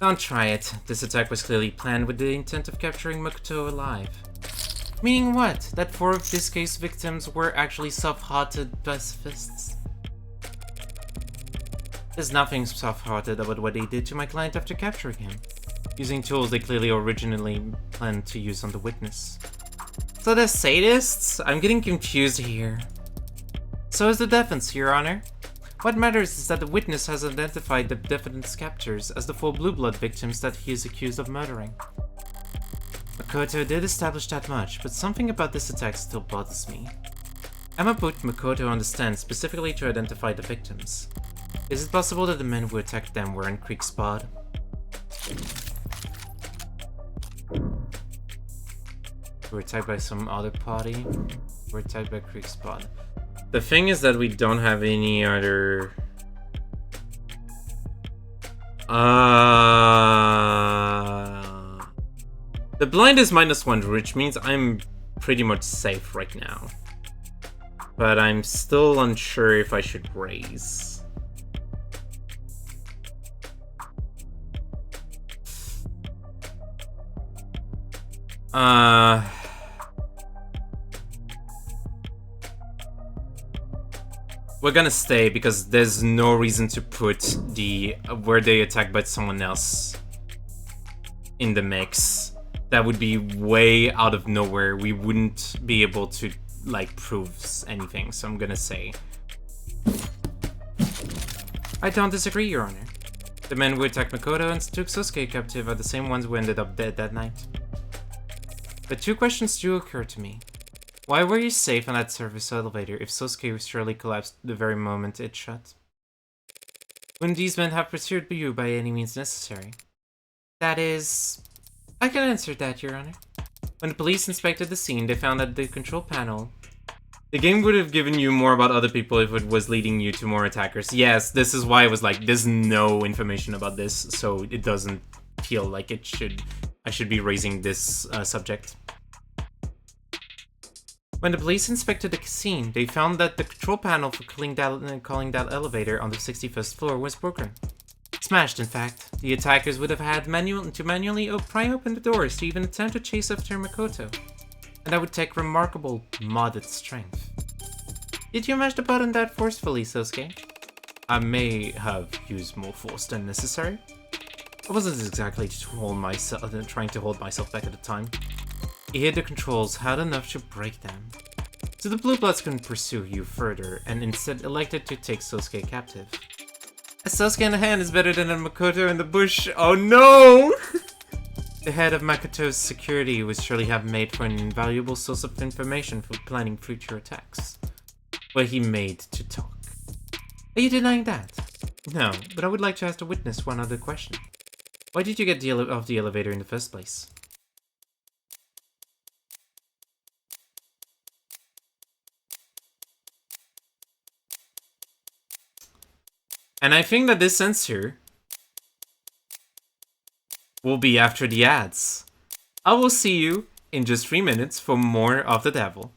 Don't try it. This attack was clearly planned with the intent of capturing Makoto alive. Meaning what? That 4 of this case victims were actually soft-hearted pacifists? There's nothing soft-hearted about what they did to my client after capturing him, using tools they clearly originally planned to use on the witness. So they're sadists? I'm getting confused here. So is the defense, Your Honor. What matters is that the witness has identified the defendant's captors as the 4 Blue Blood victims that he is accused of murdering. Makoto did establish that much, but something about this attack still bothers me. Emma put Makoto on the stand specifically to identify the victims. Is it possible that the men who attacked them were in Creek's pod? Were attacked by some other party? Were attacked by Creek's pod. The thing is that we don't have any other... The blind is -1, which means I'm pretty much safe right now. But I'm still unsure if I should raise. We're gonna stay because there's no reason to put the were they attacked by someone else in the mix. That would be way out of nowhere. We wouldn't be able to like prove anything, so I'm gonna say. I don't disagree, Your Honor. The men who attacked Makoto and took Sosuke captive are the same ones who ended up dead that night. But 2 questions do occur to me. Why were you safe on that service elevator if Sosuke surely collapsed the very moment it shut? Wouldn't these men have pursued you by any means necessary? That is... I can answer that, Your Honor. When the police inspected the scene, they found that the control panel... The game would have given you more about other people if it was leading you to more attackers. Yes, this is why I was like, there's no information about this, so it doesn't feel like it should... I should be raising this subject. When the police inspected the scene, they found that the control panel for calling that elevator on the 61st floor was broken. Smashed, in fact. The attackers would have had to manually pry open the doors to even attempt to chase after Makoto. And that would take remarkable modded strength. Did you mash the button that forcefully, Sosuke? I may have used more force than necessary. I wasn't exactly trying to hold myself back at the time. He hid the controls hard enough to break them. So the Blue Bloods couldn't pursue you further, and instead elected to take Sosuke captive. A Sosuke in the hand is better than a Makoto in the bush. Oh no! The head of Makoto's security would surely have made for an invaluable source of information for planning future attacks. Were he made to talk? Are you denying that? No, but I would like to ask the witness one other question. Why did you get off the elevator in the first place? And I think that this answer will be after the ads. I will see you in just 3 minutes for more of the devil.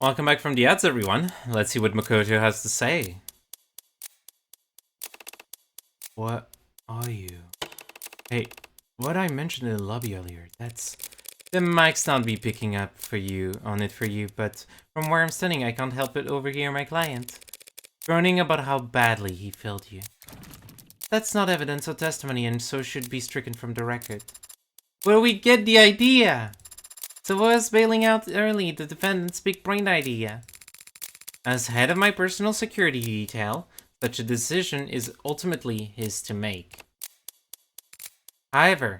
Welcome back from the ads, everyone. Let's see what Makoto has to say. What are you? Hey, what I mentioned in the lobby earlier, that's... The mic's not be picking up for you, but from where I'm standing, I can't help but overhear my client groaning about how badly he failed you. That's not evidence or testimony, and so should be stricken from the record. Well, we get the idea! So was bailing out early the defendant's big-brained idea. As head of my personal security detail, such a decision is ultimately his to make. However,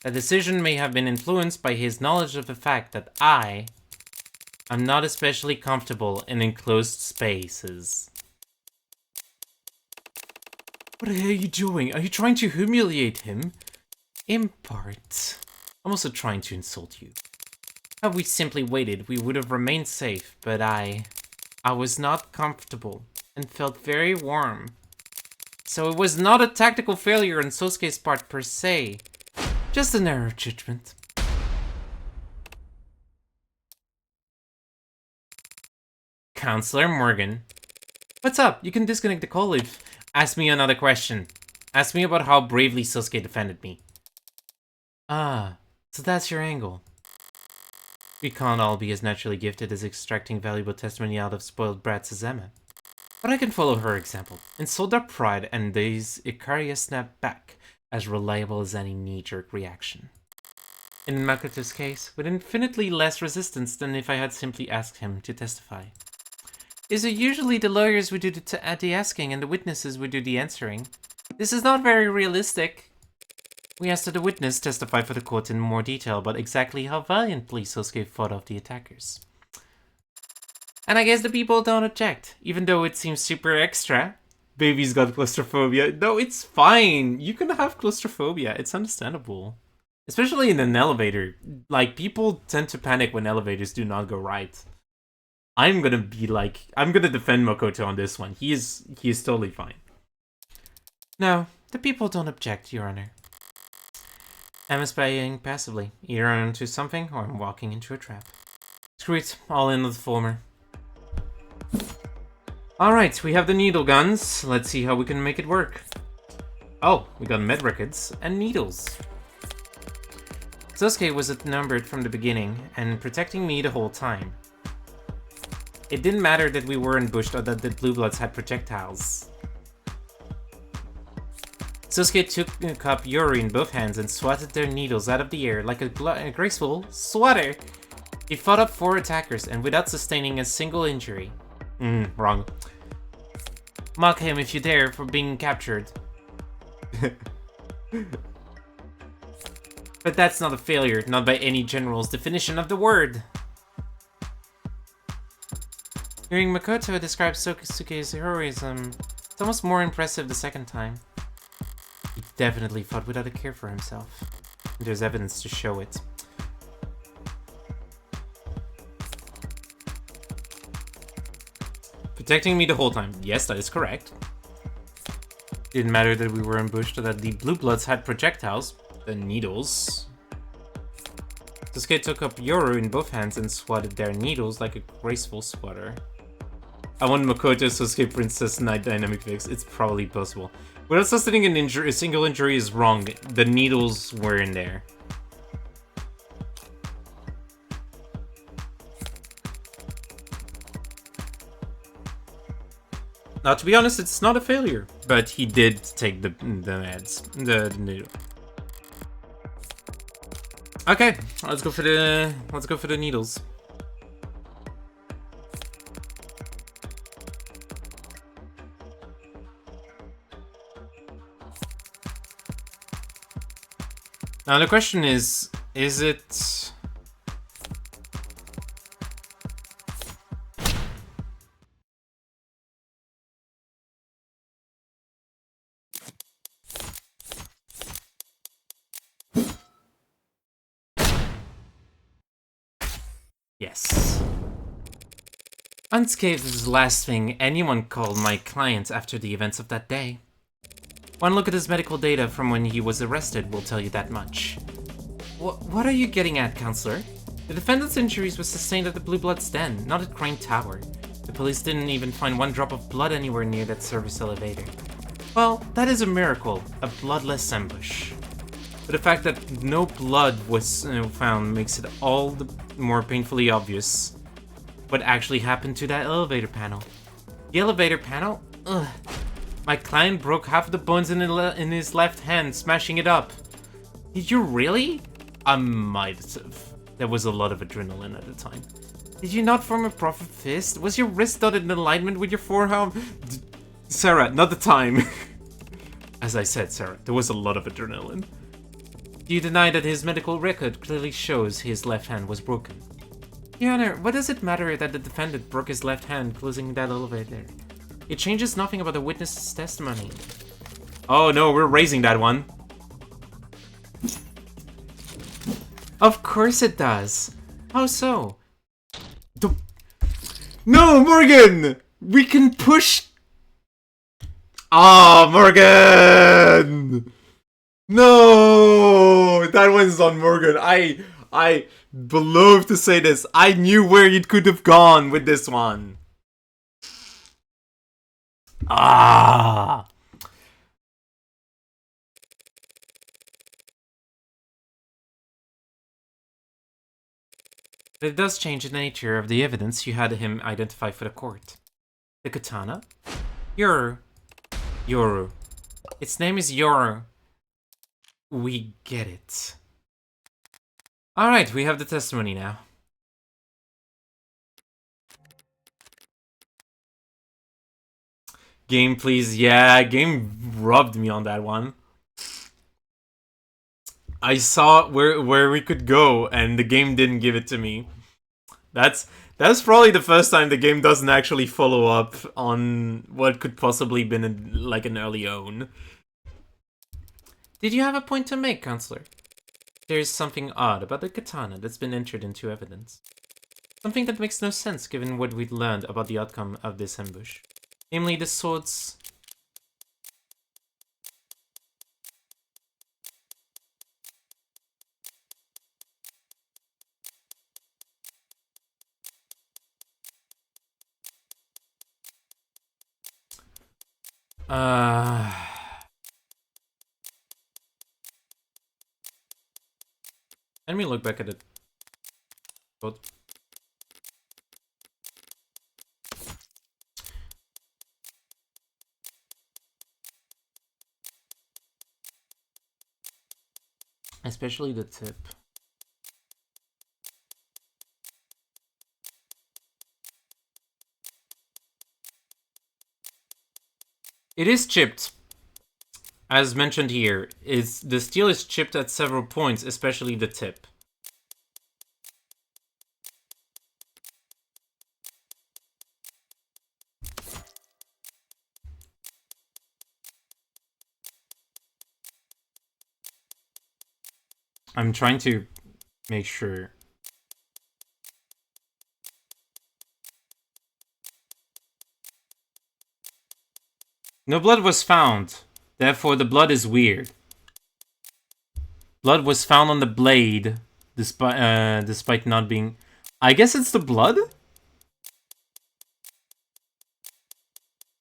the decision may have been influenced by his knowledge of the fact that I I'm not especially comfortable in enclosed spaces. What the hell are you doing? Are you trying to humiliate him? In part. I'm also trying to insult you. Had we simply waited, we would have remained safe, but I was not comfortable and felt very warm. So it was not a tactical failure on Sosuke's part per se, just an error of judgment. Counselor Morgan. What's up? You can disconnect the call if... Ask me another question. Ask me about how bravely Sasuke defended me. Ah, so that's your angle. We can't all be as naturally gifted as extracting valuable testimony out of spoiled brats as Emma. But I can follow her example, insult our pride, and these Ikaria snap back, as reliable as any knee-jerk reaction. In Makoto's case, with infinitely less resistance than if I had simply asked him to testify. Is it usually the lawyers would do the asking and the witnesses would do the answering? This is not very realistic. We asked that the witness testify for the court in more detail about exactly how valiantly Sosuke fought off the attackers. And I guess the people don't object, even though it seems super extra. Baby's got claustrophobia. No, it's fine. You can have claustrophobia. It's understandable. Especially in an elevator. Like, people tend to panic when elevators do not go right. I'm gonna defend Makoto on this one. He is totally fine. No, the people don't object, Your Honor. I'm spying passively. Either I'm into something, or I'm walking into a trap. Screw it, all in with the former. Alright, we have the needle guns. Let's see how we can make it work. Oh, we got med records and needles. Sasuke was outnumbered from the beginning, and protecting me the whole time. It didn't matter that we were ambushed or that the Blue Bloods had projectiles. Sasuke took up Yuri in both hands and swatted their needles out of the air like a graceful swatter. He fought up 4 attackers and without sustaining a single injury. Wrong. Mock him if you dare for being captured. But that's not a failure, not by any general's definition of the word. Hearing Makoto describe Sasuke's heroism, it's almost more impressive the second time. He definitely fought without a care for himself. And there's evidence to show it. Protecting me the whole time. Yes, that is correct. Didn't matter that we were ambushed or that the Blue Bloods had projectiles. The needles. Sasuke took up Yoru in both hands and swatted their needles like a graceful swatter. I want Makoto Sasuke Princess Knight dynamic fix. It's probably possible. Without sustaining a single injury is wrong. The needles were in there. Now, to be honest, it's not a failure, but he did take the meds, the needle. Okay, let's go for the needles. Now the question is it... Yes. Unscathed is the last thing anyone called my client after the events of that day. One look at his medical data from when he was arrested will tell you that much. What are you getting at, Counselor? The defendant's injuries were sustained at the Blue Blood's den, not at Crane Tower. The police didn't even find one drop of blood anywhere near that service elevator. Well, that is a miracle, a bloodless ambush. But the fact that no blood was found makes it all the more painfully obvious what actually happened to that elevator panel. The elevator panel? Ugh. My client broke half of the bones in his left hand, smashing it up. Did you really? I might have. There was a lot of adrenaline at the time. Did you not form a proper fist? Was your wrist not in alignment with your forearm? Sarah, not the time. As I said, Sarah, there was a lot of adrenaline. Do you deny that his medical record clearly shows his left hand was broken? Your Honor, what does it matter that the defendant broke his left hand closing that elevator? It changes nothing about the witness's testimony. Oh no, we're raising that one. Of course it does. How so? No, Morgan! We can push... Ah, Morgan! No! That one's on Morgan. I love to say this. I knew where it could have gone with this one. Ah! It does change the nature of the evidence you had him identify for the court. The katana? Yoru. Yoru. Its name is Yoru. We get it. Alright, we have the testimony now. Game, please. Yeah, game rubbed me on that one. I saw where we could go, and the game didn't give it to me. That's probably the first time the game doesn't actually follow up on what could possibly been like an early own. Did you have a point to make, Counselor? There's something odd about the katana that's been entered into evidence. Something that makes no sense given what we'd learned about the outcome of this ambush. Namely, the sword's... Let me look back at it. Especially the tip. It is chipped. As mentioned here, the steel is chipped at several points, especially the tip. I'm trying to make sure. No blood was found. Therefore, the blood is weird. Blood was found on the blade, despite not being... I guess it's the blood?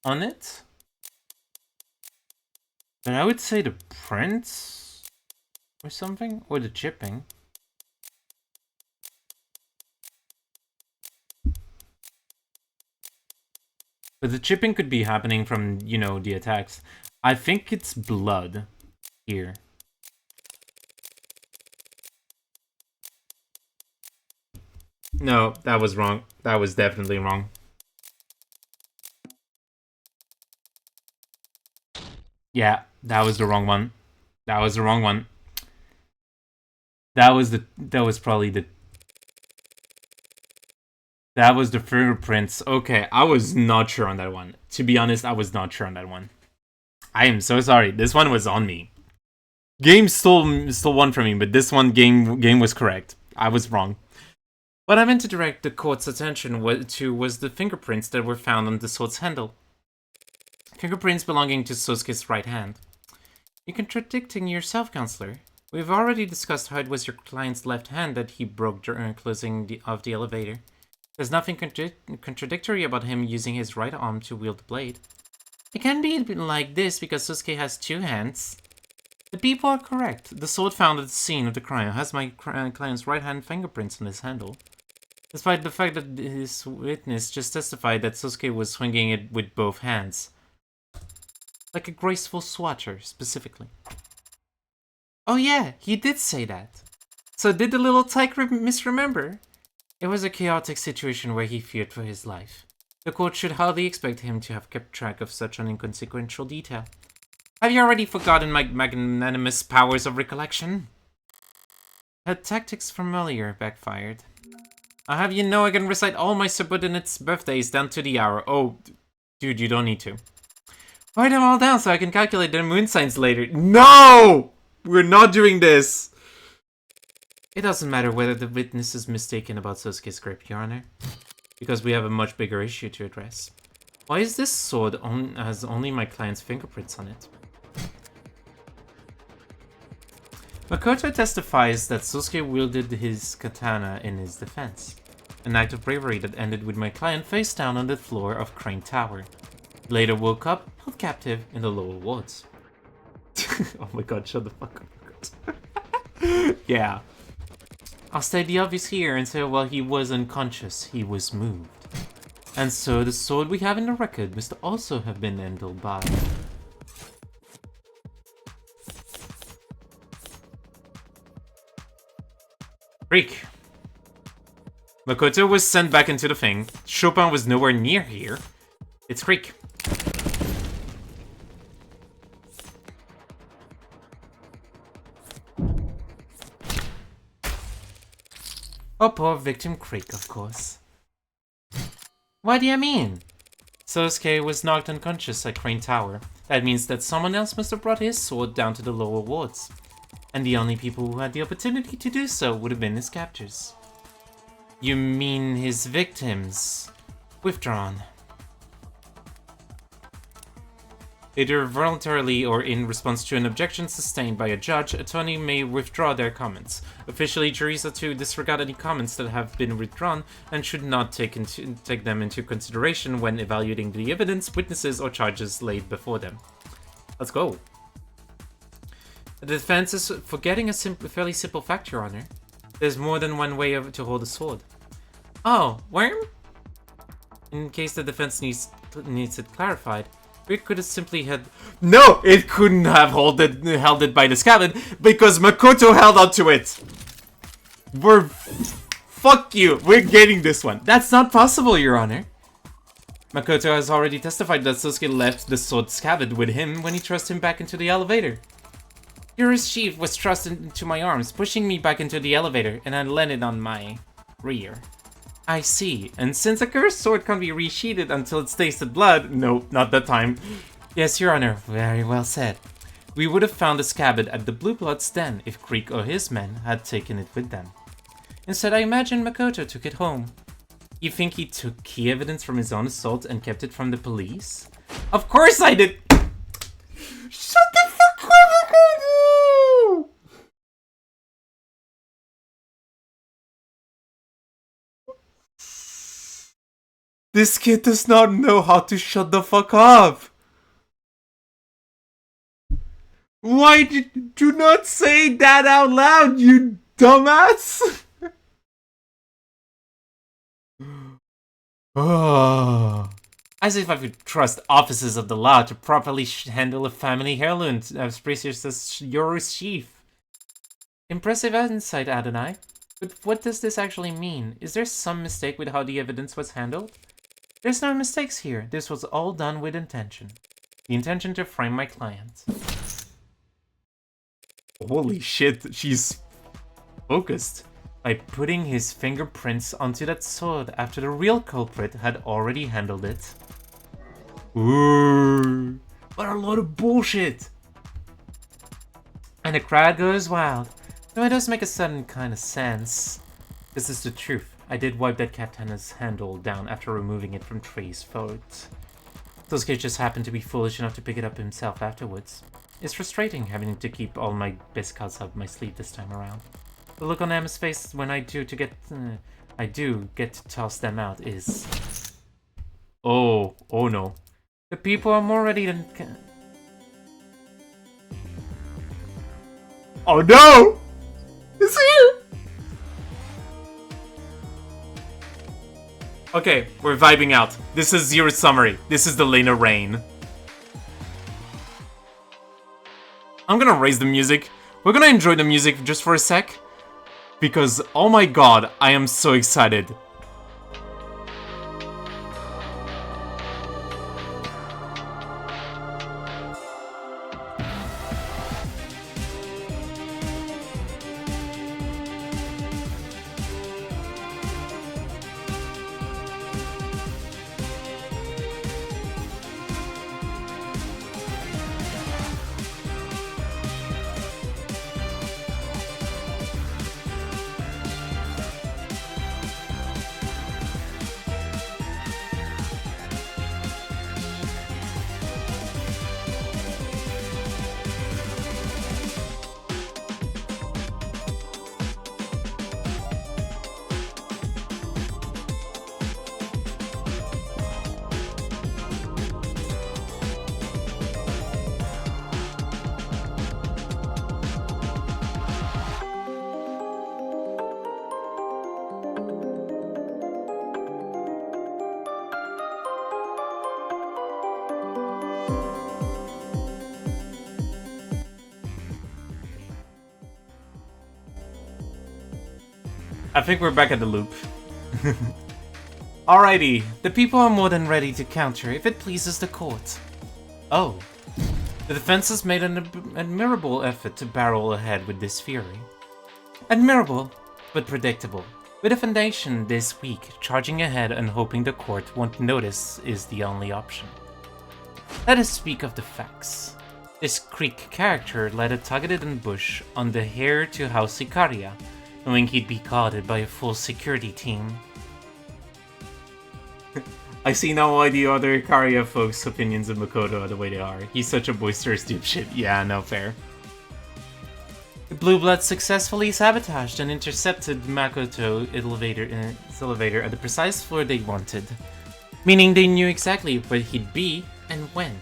On it? But I would say the prints? Or something? Or the chipping. But the chipping could be happening from, you know, the attacks. I think it's blood here. No, that was wrong. That was definitely wrong. Yeah, that was the wrong one. That was the wrong one. That was probably the... That was the fingerprints. Okay, I was not sure on that one. To be honest, I was not sure on that one. I am so sorry. This one was on me. Game still won from me, but this one game was correct. I was wrong. What I meant to direct the court's attention was the fingerprints that were found on the sword's handle. Fingerprints belonging to Sosuke's right hand. You're contradicting yourself, Counselor. We've already discussed how it was your client's left hand that he broke during closing of the elevator. There's nothing contradictory about him using his right arm to wield the blade. It can be like this because Sosuke has two hands. The people are correct. The sword found at the scene of the crime has my client's right hand fingerprints on his handle. Despite the fact that his witness just testified that Sosuke was swinging it with both hands. Like a graceful swatcher, specifically. Oh yeah, he did say that. So did the little tyke misremember? It was a chaotic situation where he feared for his life. The court should hardly expect him to have kept track of such an inconsequential detail. Have you already forgotten my magnanimous powers of recollection? Her tactics from earlier backfired. I'll have you know I can recite all my subordinates' birthdays down to the hour. Oh, dude, you don't need to. Write them all down so I can calculate their moon signs later. No! We're not doing this! It doesn't matter whether the witness is mistaken about Sosuke's script, Your Honor, because we have a much bigger issue to address. Why is this sword has only my client's fingerprints on it? Makoto testifies that Sosuke wielded his katana in his defense, an act of bravery that ended with my client face down on the floor of Crane Tower. He later woke up, held captive in the lower wards. Oh my god, shut the fuck up. Yeah. I'll state the obvious here and say while he was unconscious, he was moved. And so the sword we have in the record must also have been handled by... Freak. Makoto was sent back into the thing. Chopin was nowhere near here. It's Creek. Oh, poor victim Creek, of course. What do you mean? Sosuke was knocked unconscious at Crane Tower. That means that someone else must have brought his sword down to the lower wards. And the only people who had the opportunity to do so would have been his captors. You mean his victims? Withdrawn. Either voluntarily or in response to an objection sustained by a judge, attorney may withdraw their comments. Officially, juries are to disregard any comments that have been withdrawn and should not take them into consideration when evaluating the evidence, witnesses, or charges laid before them. Let's go. The defense is forgetting a fairly simple fact, Your Honor. There's more than one way to hold a sword. Oh, worm? In case the defense needs it clarified, it could have simply had... No! It couldn't have held it by the scabbard, because Makoto held onto it! Fuck you! We're getting this one. That's not possible, Your Honor. Makoto has already testified that Sosuke left the sword scabbard with him when he thrust him back into the elevator. Your chief was thrust into my arms, pushing me back into the elevator, and I landed on my rear. I see. And since a cursed sword can't be resheathed until it's tasted blood... No, not that time. Yes, Your Honor. Very well said. We would have found the scabbard at the Blue Blood's den if Creek or his men had taken it with them. Instead, I imagine Makoto took it home. You think he took key evidence from his own assault and kept it from the police? Of course I did! Shut the fuck up, Makoto! This kid does not know how to shut the fuck up! Why did you not say that out loud, you dumbass? As if I would trust officers of the law to properly handle a family heirloom as precious as Yoru's chief. Impressive insight, Adonai. But what does this actually mean? Is there some mistake with how the evidence was handled? There's no mistakes here. This was all done with intention. The intention to frame my client. Holy shit, she's focused. By putting his fingerprints onto that sword after the real culprit had already handled it. Ooh, what a load of bullshit! And the crowd goes wild. Though it does make a sudden kind of sense. This is the truth. I did wipe that katana's handle down after removing it from Trey's throat. Sosuke just happened to be foolish enough to pick it up himself afterwards. It's frustrating having to keep all my best cards up my sleeve this time around. The look on Emma's face when I do get to toss them out is... Oh no. The people are more ready than... Oh no! It's here! Okay, we're vibing out. This is Zero's summary. This is the Lena Rain. I'm gonna raise the music. We're gonna enjoy the music just for a sec. Because, oh my god, I am so excited. I think we're back at the loop. Alrighty, the people are more than ready to counter if it pleases the court. Oh, the defense has made an admirable effort to barrel ahead with this fury. Admirable, but predictable. With a foundation this weak, charging ahead and hoping the court won't notice is the only option. Let us speak of the facts. This Creek character led a targeted ambush on the heir to House Icaria, knowing he'd be guarded by a full security team. I see now why the other Icaria folks' opinions of Makoto are the way they are. He's such a boisterous dipshit. Yeah, no fair. The Blue Bloods successfully sabotaged and intercepted Makoto's elevator at the precise floor they wanted, meaning they knew exactly where he'd be and when.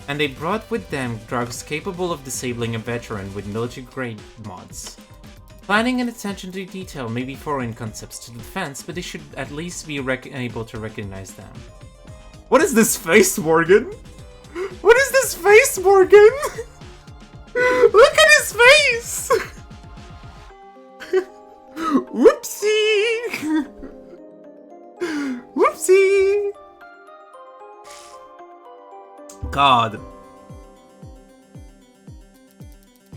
And they brought with them drugs capable of disabling a veteran with military-grade mods. Planning and attention to detail may be foreign concepts to the defense, but they should at least be able to recognize them. What is this face, Morgan? What is this face, Morgan? Look at his face! Whoopsie! Whoopsie! God.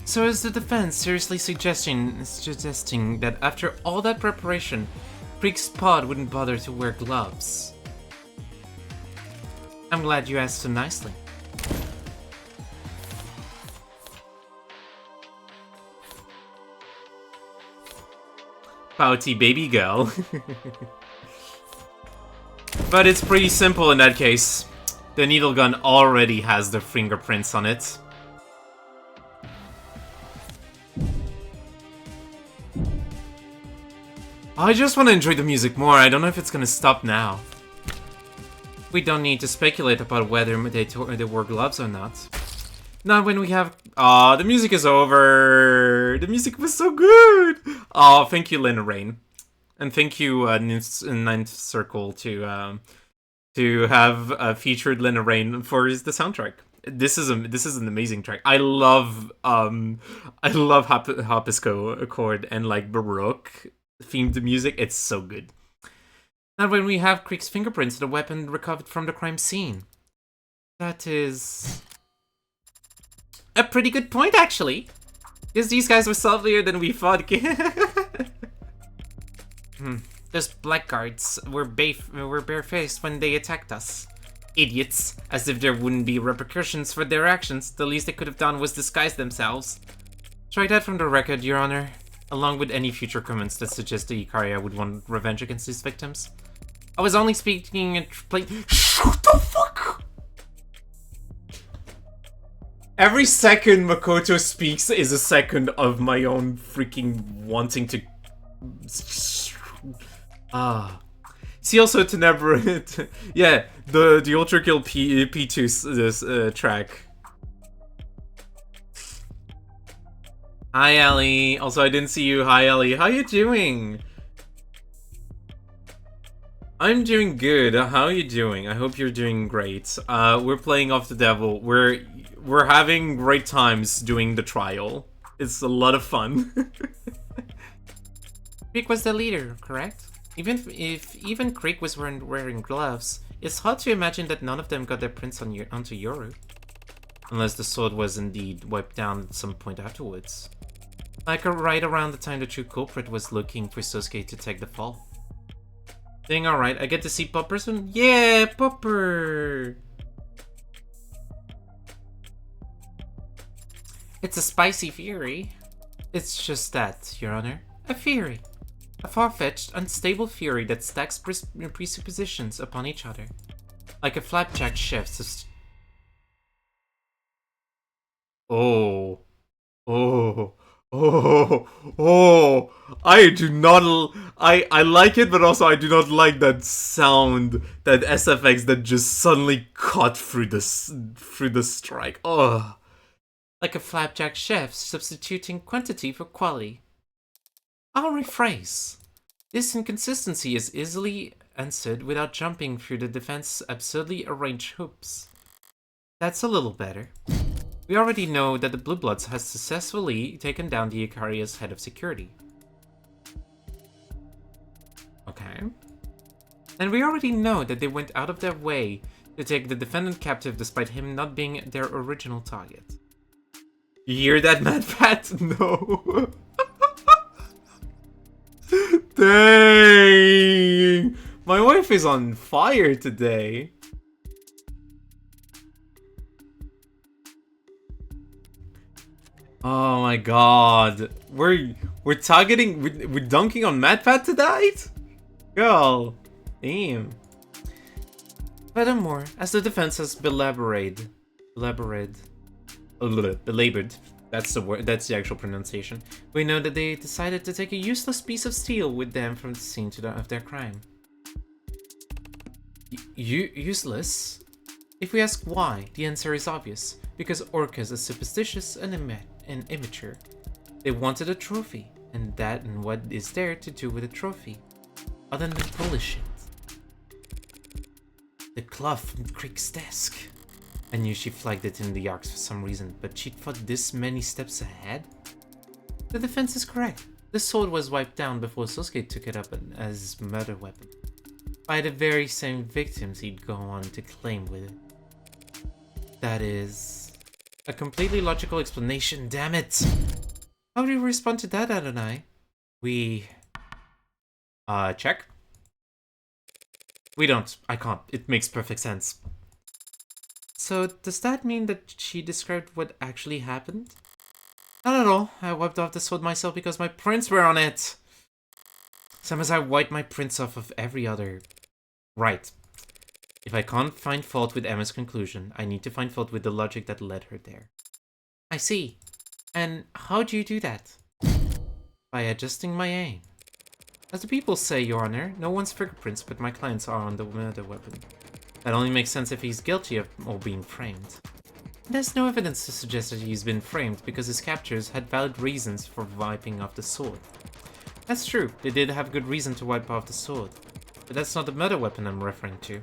So is the defense seriously suggesting that after all that preparation, Creek's pod wouldn't bother to wear gloves? I'm glad you asked so nicely. Pouty baby girl. But it's pretty simple in that case. The needle gun already has the fingerprints on it. I just want to enjoy the music more. I don't know if it's gonna stop now. We don't need to speculate about whether they wore gloves or not. Not when we have... Aw, the music is over. The music was so good. Oh, thank you, Lena Rain. And thank you, Ninth Circle, to have featured Lena Rain for the soundtrack. This is an amazing track. I love Hapisco Accord and like Baroque themed music. It's so good. Not when we have Creek's fingerprints, the weapon recovered from the crime scene. That is a pretty good point, actually. Because these guys were saltier than we thought. Those blackguards were barefaced when they attacked us. Idiots. As if there wouldn't be repercussions for their actions. The least they could have done was disguise themselves. Strike that from the record, Your Honor. Along with any future comments that suggest the Icaria would want revenge against his victims. I was only speaking and Shut the fuck! Every second Makoto speaks is a second of my own freaking wanting to... See also to never... yeah, the Ultra Kill P2 track. Hi, Ellie. Also, I didn't see you. Hi, Ellie. How you doing? I'm doing good. How are you doing? I hope you're doing great. We're playing Off the Devil. We're having great times doing the trial. It's a lot of fun. Creek was the leader, correct? Even Creek was wearing gloves, it's hard to imagine that none of them got their prints onto Yoru. Unless the sword was indeed wiped down at some point afterwards. Like right around the time the true culprit was looking for Sosuke to take the fall. Doing alright, I get to see Popper soon? Yeah, Popper! It's a spicy fury. It's just that, Your Honor. A fury. A far-fetched, unstable fury that stacks presuppositions upon each other. Like a flapjack chef's... Oh. I do not... I like it, but also I do not like that sound, that SFX that just suddenly cut through the strike. Oh. Like a flapjack chef substituting quantity for quality. I'll rephrase. This inconsistency is easily answered without jumping through the defense's absurdly arranged hoops. That's a little better. We already know that the Blue Bloods has successfully taken down the Icaria's head of security. crime. And we already know that they went out of their way to take the defendant captive despite him not being their original target. You hear that, MatPat? No. Dang! My wife is on fire today. Oh my god. We're targeting, we're dunking on MatPat tonight? Girl. Damn. Furthermore, as the defense has belabored, that's the word, that's the actual pronunciation, we know that they decided to take a useless piece of steel with them from the scene of their crime. Useless? If we ask why, the answer is obvious. Because orcas are superstitious and immature. They wanted a trophy, and what is there to do with a trophy? Other than polish it. The cloth from Crick's desk. I knew she flagged it in the arcs for some reason, but she'd thought this many steps ahead? The defense is correct. The sword was wiped down before Sosuke took it up as murder weapon. By the very same victims he'd go on to claim with it. That is a completely logical explanation, damn it! How do you respond to that, Adonai? Check? We don't. I can't. It makes perfect sense. So, does that mean that she described what actually happened? Not at all. I wiped off the sword myself because my prints were on it! Same as I wiped my prints off of every other... Right. If I can't find fault with Emma's conclusion, I need to find fault with the logic that led her there. I see. And how do you do that? By adjusting my aim. As the people say, Your Honor, no one's fingerprints but my client's are on the murder weapon. That only makes sense if he's guilty of or being framed. There's no evidence to suggest that he's been framed because his captors had valid reasons for wiping off the sword. That's true, they did have good reason to wipe off the sword. But that's not the murder weapon I'm referring to.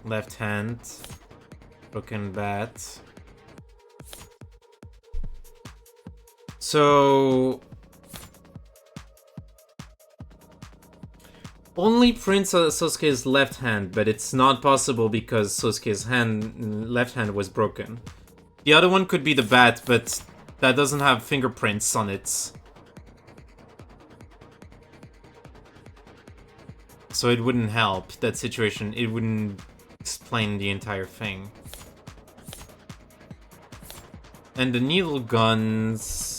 Left hand. Broken bat. So... Only prints on Sosuke's left hand, but it's not possible because Sosuke's left hand was broken. The other one could be the bat, but that doesn't have fingerprints on it. So it wouldn't help that situation. It wouldn't explain the entire thing. And the needle guns...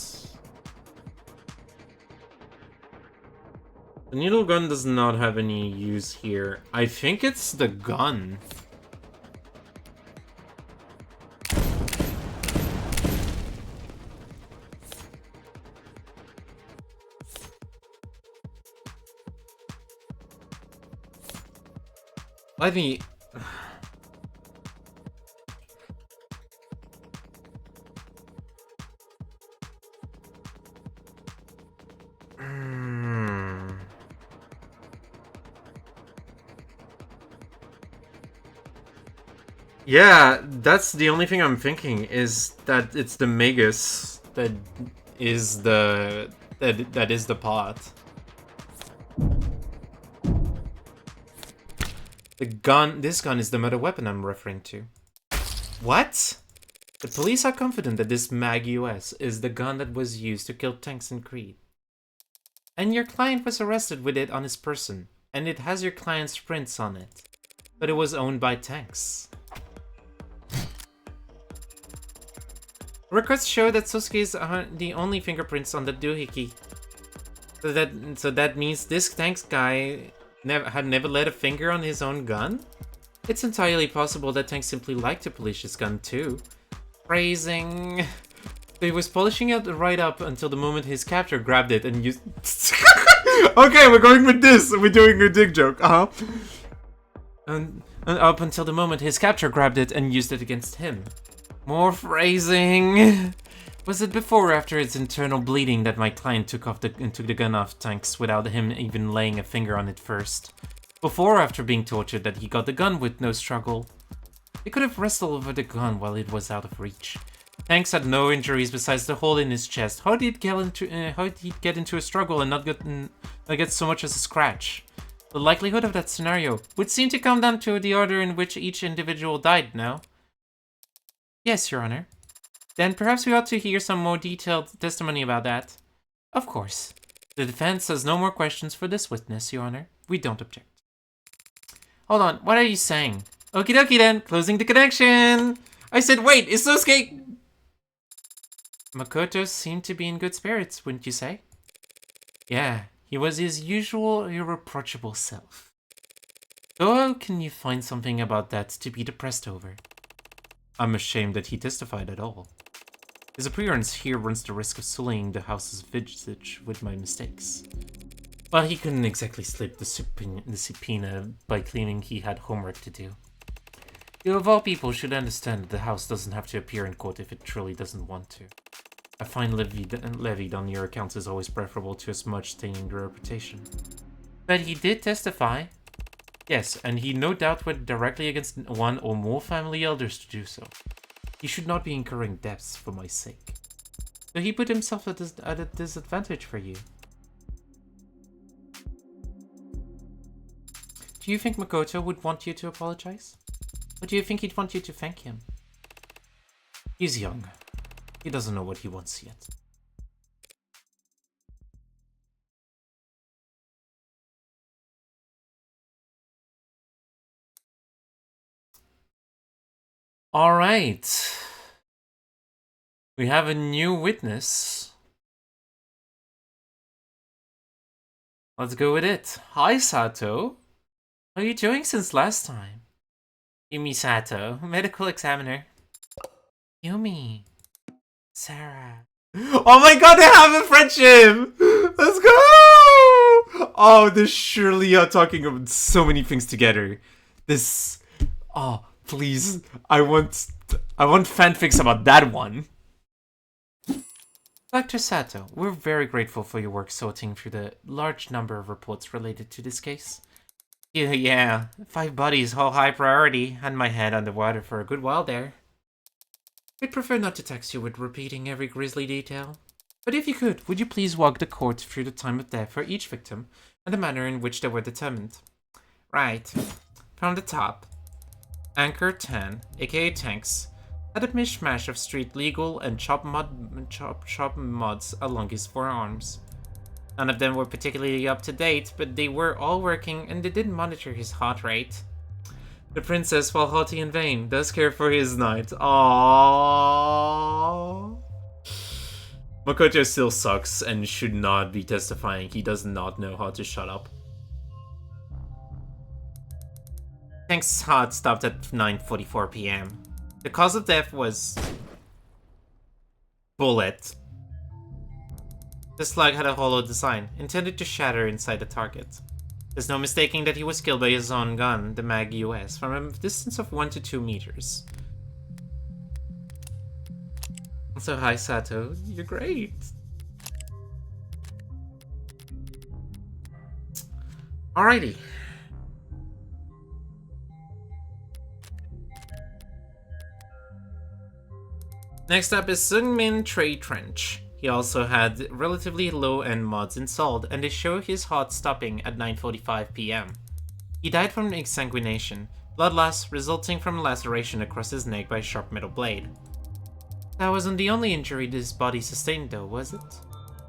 The needle gun does not have any use here. I think it's the gun. Let me... Yeah, that's the only thing I'm thinking, is that it's the Magus that is the... that is the pot. The gun... This gun is the murder weapon I'm referring to. What? The police are confident that this Mag US is the gun that was used to kill Tanks and Creed. And your client was arrested with it on his person, and it has your client's prints on it. But it was owned by Tanks. Records show that Sosuke's are the only fingerprints on the doohickey. So that means this Tanks guy had never laid a finger on his own gun? It's entirely possible that Tanks simply liked to polish his gun too. Phrasing. He was polishing it right up until the moment his captor grabbed it and used... Okay, we're going with this. We're doing a dick joke. And up until the moment his captor grabbed it and used it against him. More phrasing. Was it before or after its internal bleeding that my client took the gun off Tanks without him even laying a finger on it first? Before or after being tortured that he got the gun with no struggle? They could have wrestled over the gun while it was out of reach. Tanks had no injuries besides the hole in his chest. How did he get into a struggle and not get so much as a scratch? The likelihood of that scenario would seem to come down to the order in which each individual died, no? Yes, Your Honor. Then perhaps we ought to hear some more detailed testimony about that. Of course. The defense has no more questions for this witness, Your Honor. We don't object. Hold on, what are you saying? Okie dokie then, closing the connection! I said wait, Isusuke! Makoto seemed to be in good spirits, wouldn't you say? Yeah, he was his usual irreproachable self. So how can you find something about that to be depressed over? I'm ashamed that he testified at all. His appearance here runs the risk of sullying the house's visage with my mistakes. Well, he couldn't exactly slip the subpoena by claiming he had homework to do. You of all people should understand that the house doesn't have to appear in court if it truly doesn't want to. A fine levied on your accounts is always preferable to a smudge staining the reputation. But he did testify. Yes, and he no doubt went directly against one or more family elders to do so. He should not be incurring debts for my sake. So he put himself at a disadvantage for you. Do you think Makoto would want you to apologize? Or do you think he'd want you to thank him? He's young. He doesn't know what he wants yet. Alright. We have a new witness. Let's go with it. Hi, Sato. How are you doing since last time? Yumi Sato, medical examiner. Yumi. Sarah. Oh my god, they have a friendship! Let's go! Oh, they surely are talking about so many things together. This... Oh, please. I want fanfics about that one. Dr. Sato, we're very grateful for your work sorting through the large number of reports related to this case. Yeah, 5 bodies, all high priority. Had my head underwater for a good while there. I'd prefer not to tax you with repeating every grisly detail. But if you could, would you please walk the court through the time of death for each victim and the manner in which they were determined? Right. From the top. Anchor 10, aka Tanks, had a mishmash of street legal and chop mods along his forearms. None of them were particularly up to date, but they were all working and they did monitor his heart rate. The princess, while haughty and vain, does care for his knight. Aww. Makoto still sucks and should not be testifying. He does not know how to shut up. Tank's heart stopped at 9:44 p.m. The cause of death was... bullet. The slug had a hollow design, intended to shatter inside the target. There's no mistaking that he was killed by his own gun, the Mag US, from a distance of 1 to 2 meters. So hi Sato, you're great. Alrighty. Next up is Sungmin Trey Trench. He also had relatively low-end mods installed, and they show his heart stopping at 9:45 p.m. He died from exsanguination, blood loss resulting from laceration across his neck by a sharp metal blade. That wasn't the only injury his body sustained though, was it?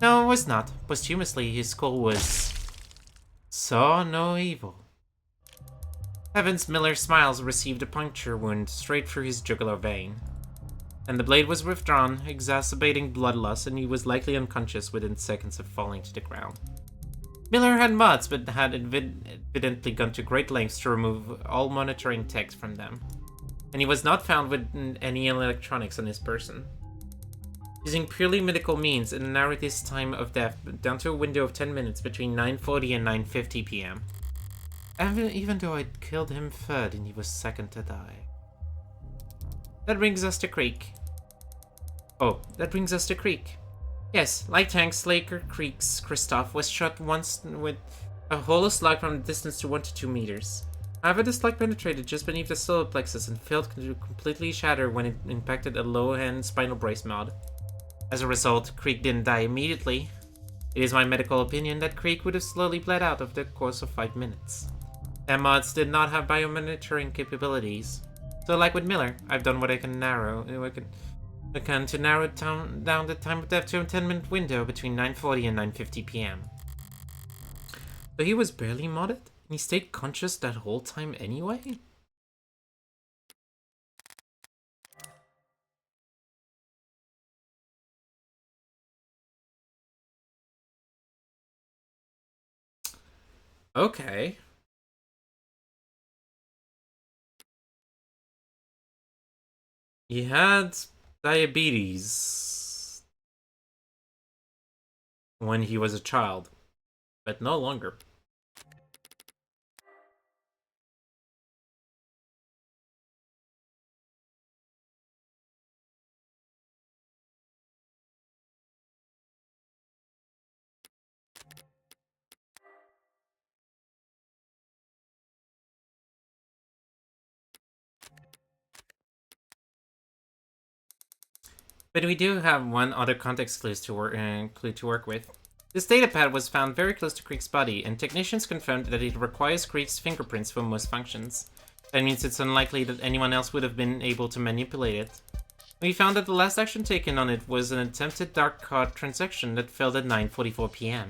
No, it was not. Posthumously, his skull was... saw no evil. Evans Miller Smiles received a puncture wound straight through his jugular vein. And the blade was withdrawn, exacerbating blood loss, and he was likely unconscious within seconds of falling to the ground. Miller had mods, but had evidently gone to great lengths to remove all monitoring text from them. And he was not found with any electronics on his person. Using purely medical means, it narrowed his time of death down to a window of 10 minutes between 9:40 and 9:50 p.m. Even though I'd killed him third and he was second to die. That brings us to Creek. Yes, like Tanks, Laker Creek's Kristoff was shot once with a hollow slug from a distance to 1 to 2 meters. However, the slug penetrated just beneath the solar plexus and failed to completely shatter when it impacted a low-end spinal brace mod. As a result, Creek didn't die immediately. It is my medical opinion that Creek would have slowly bled out over the course of 5 minutes. Them mods did not have biomonitoring capabilities, so like with Miller, I've done what I can to narrow down the time of death to a 10-minute window between 9:40 and 9:50 p.m. So he was barely modded, and he stayed conscious that whole time anyway? Okay. He had diabetes when he was a child, but no longer. But we do have one other context clue to work with. This datapad was found very close to Creek's body, and technicians confirmed that it requires Creek's fingerprints for most functions. That means it's unlikely that anyone else would have been able to manipulate it. We found that the last action taken on it was an attempted dark card transaction that failed at 9:44 p.m.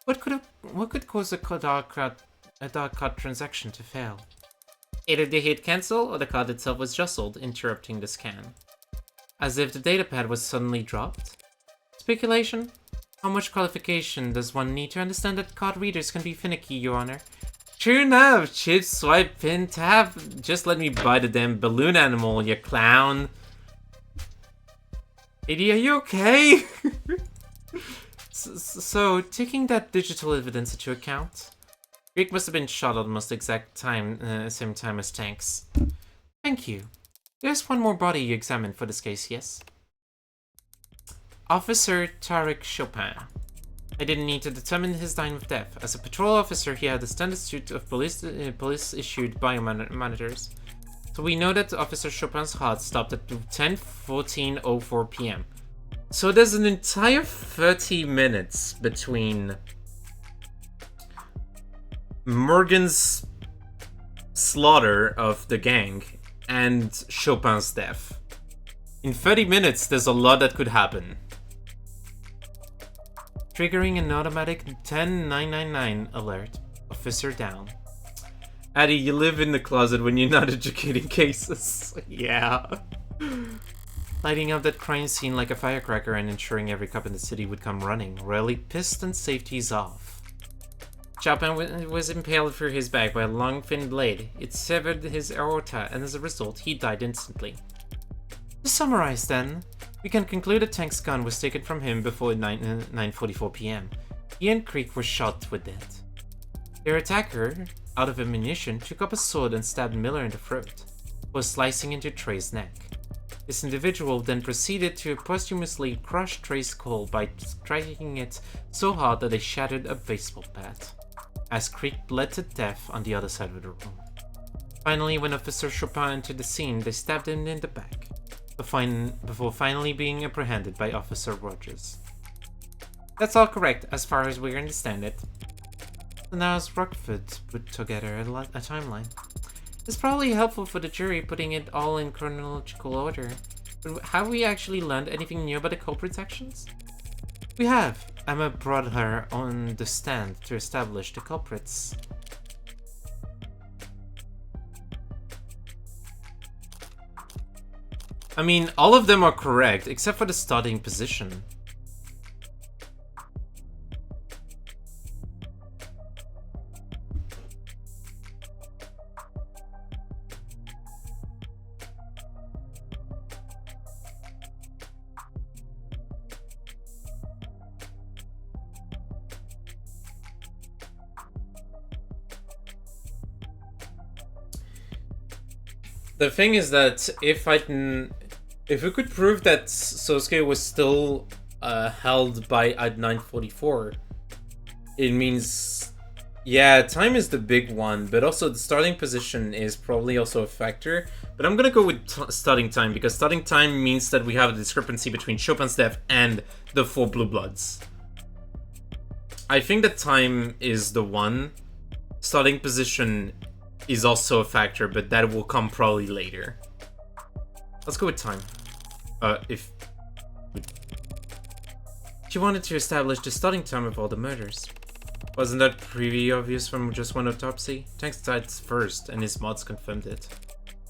What could cause a dark card transaction to fail? Either they hit cancel or the card itself was jostled, interrupting the scan. As if the datapad was suddenly dropped? Speculation? How much qualification does one need to understand that card readers can be finicky, Your Honor? True enough, chip, swipe, pin, tap. Just let me buy the damn balloon animal, you clown. Eddie, are you okay? So, taking that digital evidence into account, Rick must have been shot at almost the exact same time as Tanks. Thank you. There's one more body you examined for this case, yes? Officer Tarek Chopin. I didn't need to determine his time of death. As a patrol officer, he had a standard suit of police-issued biomonitors. So we know that Officer Chopin's heart stopped at 10:14:04 p.m. So there's an entire 30 minutes between Morgan's slaughter of the gang and Chopin's death. In 30 minutes, there's a lot that could happen. Triggering an automatic 10999 alert. Officer down. Addie, you live in the closet when you're not educating cases. Yeah. Lighting up that crime scene like a firecracker and ensuring every cop in the city would come running. Royally pissed and safety's off. Chopin was impaled through his back by a long thin blade. It severed his aorta, and as a result, he died instantly. To summarize then, we can conclude that Tank's gun was taken from him before 9:44 p.m. He and Creek were shot with it. Their attacker, out of ammunition, took up a sword and stabbed Miller in the throat, while slicing into Trey's neck. This individual then proceeded to posthumously crush Trey's skull by striking it so hard that it shattered a baseball bat, as Creek bled to death on the other side of the room. Finally, when Officer Chopin entered the scene, they stabbed him in the back, before finally being apprehended by Officer Rogers. That's all correct, as far as we understand it. So now as Rockford put together a timeline. It's probably helpful for the jury putting it all in chronological order, but have we actually learned anything new about the culprit's actions? We have. Emma brought her on the stand to establish the culprits. I mean, all of them are correct, except for the starting position. The thing is that if we could prove that Sosuke was still held by at 9:44, it means Yeah, time is the big one, but also the starting position is probably also a factor. But I'm gonna go with starting time, because starting time means that we have a discrepancy between Chopin's death and the 4 Blue Bloods. I think that time is the one. Starting position is also a factor, but that will come probably later. Let's go with time. If... She wanted to establish the starting time of all the murders. Wasn't that pretty obvious from just one autopsy? Tanks died first, and his mods confirmed it.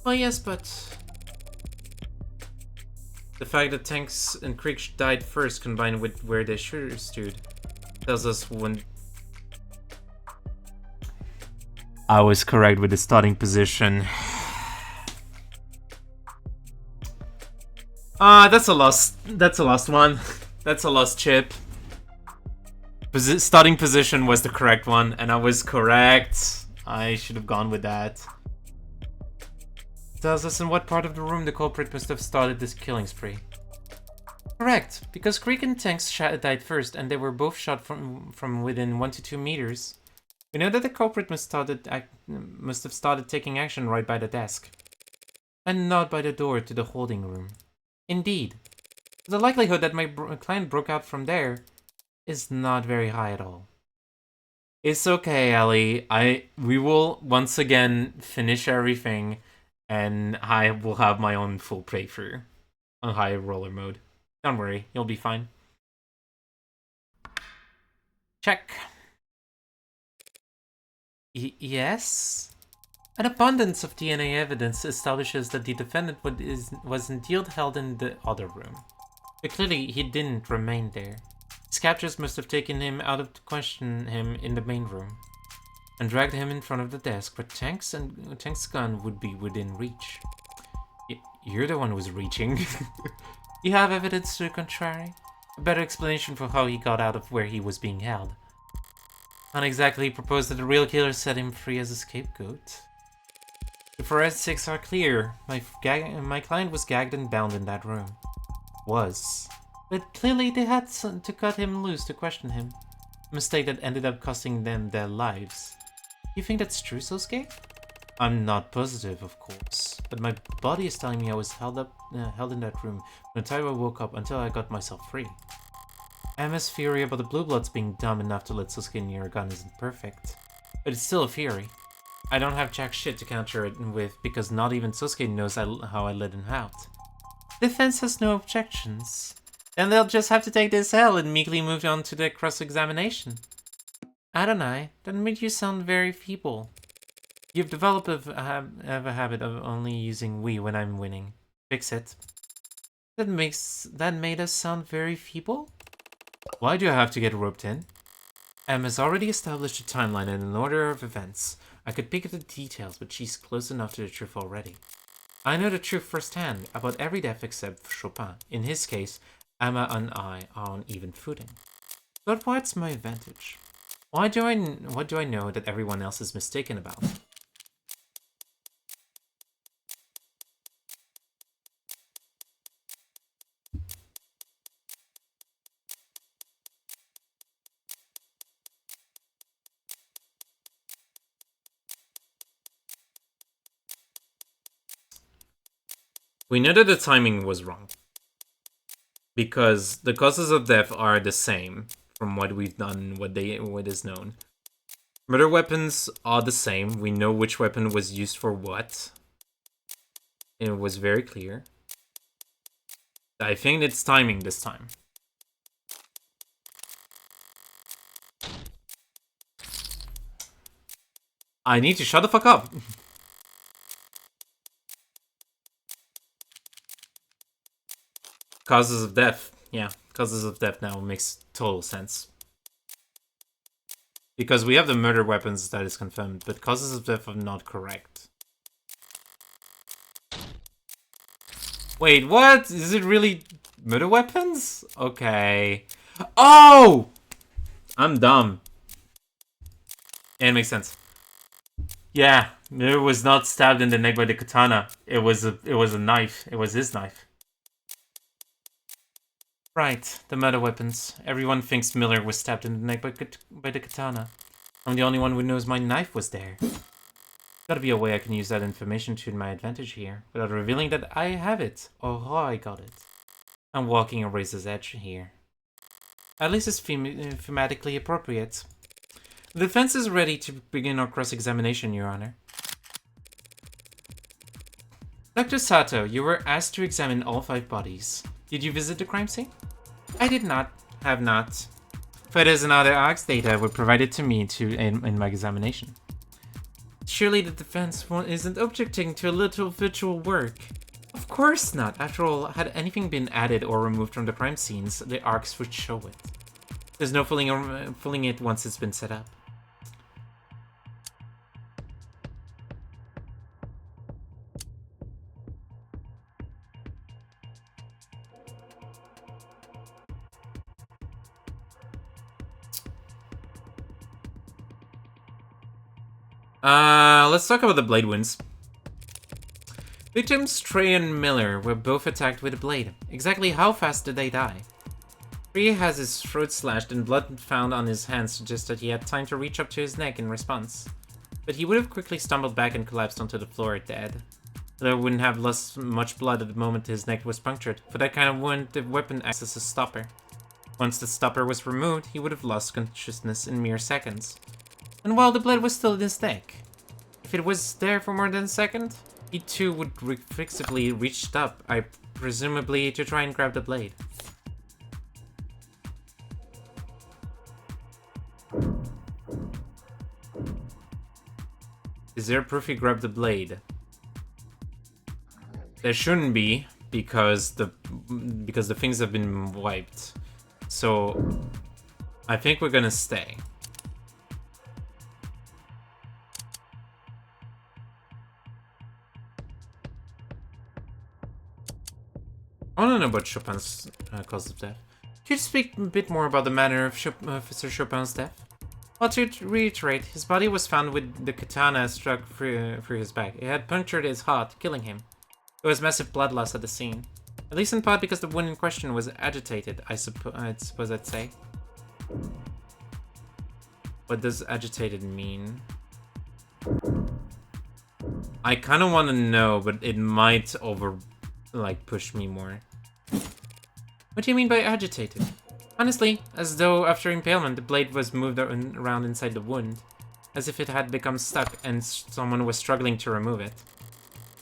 Well, yes, but... The fact that Tanks and Creek died first, combined with where they should have stood, tells us when... I was correct with the starting position. That's a lost one. That's a lost chip. Starting position was the correct one, and I was correct. I should have gone with that. Tells us in what part of the room the culprit must have started this killing spree. Correct, because Creek and Tanks died first, and they were both shot from within 1 to 2 meters. We know that the culprit must have started taking action right by the desk, and not by the door to the holding room. Indeed, the likelihood that my client broke out from there is not very high at all. It's okay, Ellie. We will once again finish everything, and I will have my own full playthrough on high roller mode. Don't worry, you'll be fine. Check. Yes? An abundance of DNA evidence establishes that the defendant was indeed held in the other room. But clearly, he didn't remain there. His captors must have taken him out to question him in the main room, and dragged him in front of the desk where Tank's gun would be within reach. You're the one who's reaching. You have evidence to the contrary? A better explanation for how he got out of where he was being held. Not exactly proposed that the real killer set him free as a scapegoat. The forensics are clear. My client was gagged and bound in that room. But clearly they had to cut him loose to question him. A mistake that ended up costing them their lives. You think that's true, Sosuke? I'm not positive, of course, but my body is telling me I was held in that room when Taiwa woke up until I got myself free. Emma's theory about the Blue Bloods being dumb enough to let Sosuke near a gun isn't perfect, but it's still a theory. I don't have jack shit to counter it with because not even Sosuke knows how I let him out. Defense has no objections. Then they'll just have to take this L and meekly move on to the cross-examination. Adonai, that made you sound very feeble. You've developed a habit of only using we when I'm winning. Fix it. That made us sound very feeble? Why do I have to get roped in? Em has already established a timeline and an order of events. I could pick up the details, but she's close enough to the truth already. I know the truth firsthand about every death except Chopin. In his case, Emma and I are on even footing. But what's my advantage? What do I know that everyone else is mistaken about? We know that the timing was wrong, because the causes of death are the same from what we've done, what is known. Murder weapons are the same. We know which weapon was used for what. It was very clear. I think it's timing this time. I need to shut the fuck up. Causes of death. Yeah, causes of death now makes total sense. Because we have the murder weapons that is confirmed, but causes of death are not correct. Wait, what? Is it really murder weapons? Okay. Oh! I'm dumb. It makes sense. Yeah, Mir was not stabbed in the neck by the katana. It was a knife. It was his knife. Right, the murder weapons. Everyone thinks Miller was stabbed in the neck by the katana. I'm the only one who knows my knife was there. Gotta be a way I can use that information to my advantage here, without revealing that I have it, or how I got it. I'm walking a razor's edge here. At least it's thematically appropriate. The defense is ready to begin our cross-examination, Your Honor. Dr. Sato, you were asked to examine all 5 bodies. Did you visit the crime scene? I did not. Have not. Photos and other AUX data were provided to me in my examination. Surely the defense isn't objecting to a little visual work. Of course not. After all, had anything been added or removed from the crime scenes, the ARCs would show it. There's no fooling it once it's been set up. Let's talk about the blade wounds. Victims Trey and Miller were both attacked with a blade. Exactly how fast did they die? Trey has his throat slashed and blood found on his hands suggests that he had time to reach up to his neck in response. But he would have quickly stumbled back and collapsed onto the floor dead. Miller wouldn't have lost much blood at the moment his neck was punctured. For that kind of wound, the weapon acts as a stopper. Once the stopper was removed, he would have lost consciousness in mere seconds. And while the blood was still in his neck, if it was there for more than a second, he too would reflexively reached up, presumably to try and grab the blade. Is there proof he grabbed the blade? There shouldn't be, because the things have been wiped. So I think we're gonna stay. I want to know about Chopin's cause of death. Could you speak a bit more about the manner of Officer Chopin's death? Well, to reiterate, his body was found with the katana struck through his back. It had punctured his heart, killing him. There was massive blood loss at the scene. At least in part because the wound in question was agitated, I suppose I'd say. What does agitated mean? I kind of want to know, but it might push me more. What do you mean by agitated? Honestly, as though after impalement the blade was moved around inside the wound, as if it had become stuck and someone was struggling to remove it.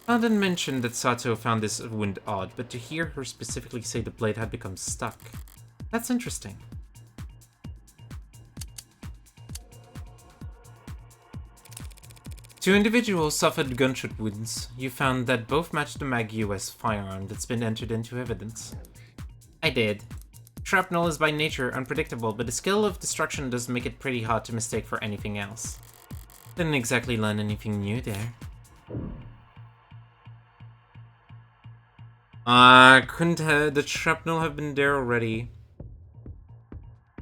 I didn't mention that Sato found this wound odd, but to hear her specifically say the blade had become stuck, that's interesting. Two individuals suffered gunshot wounds. You found that both matched the Mag US firearm that's been entered into evidence. I did. Shrapnel is by nature unpredictable, but the skill of destruction does make it pretty hard to mistake for anything else. Didn't exactly learn anything new there. Couldn't the shrapnel have been there already?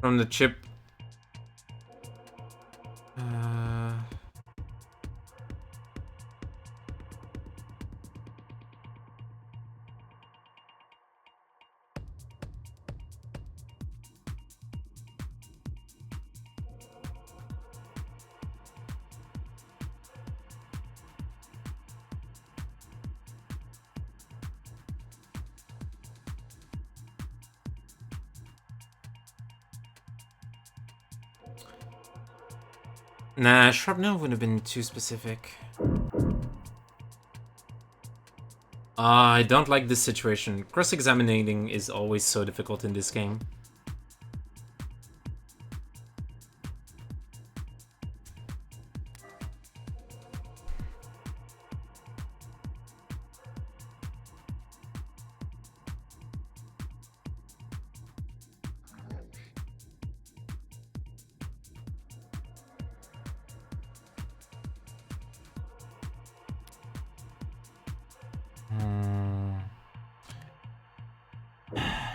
From the chip? Nah, shrapnel would have been too specific. I don't like this situation. Cross-examining is always so difficult in this game.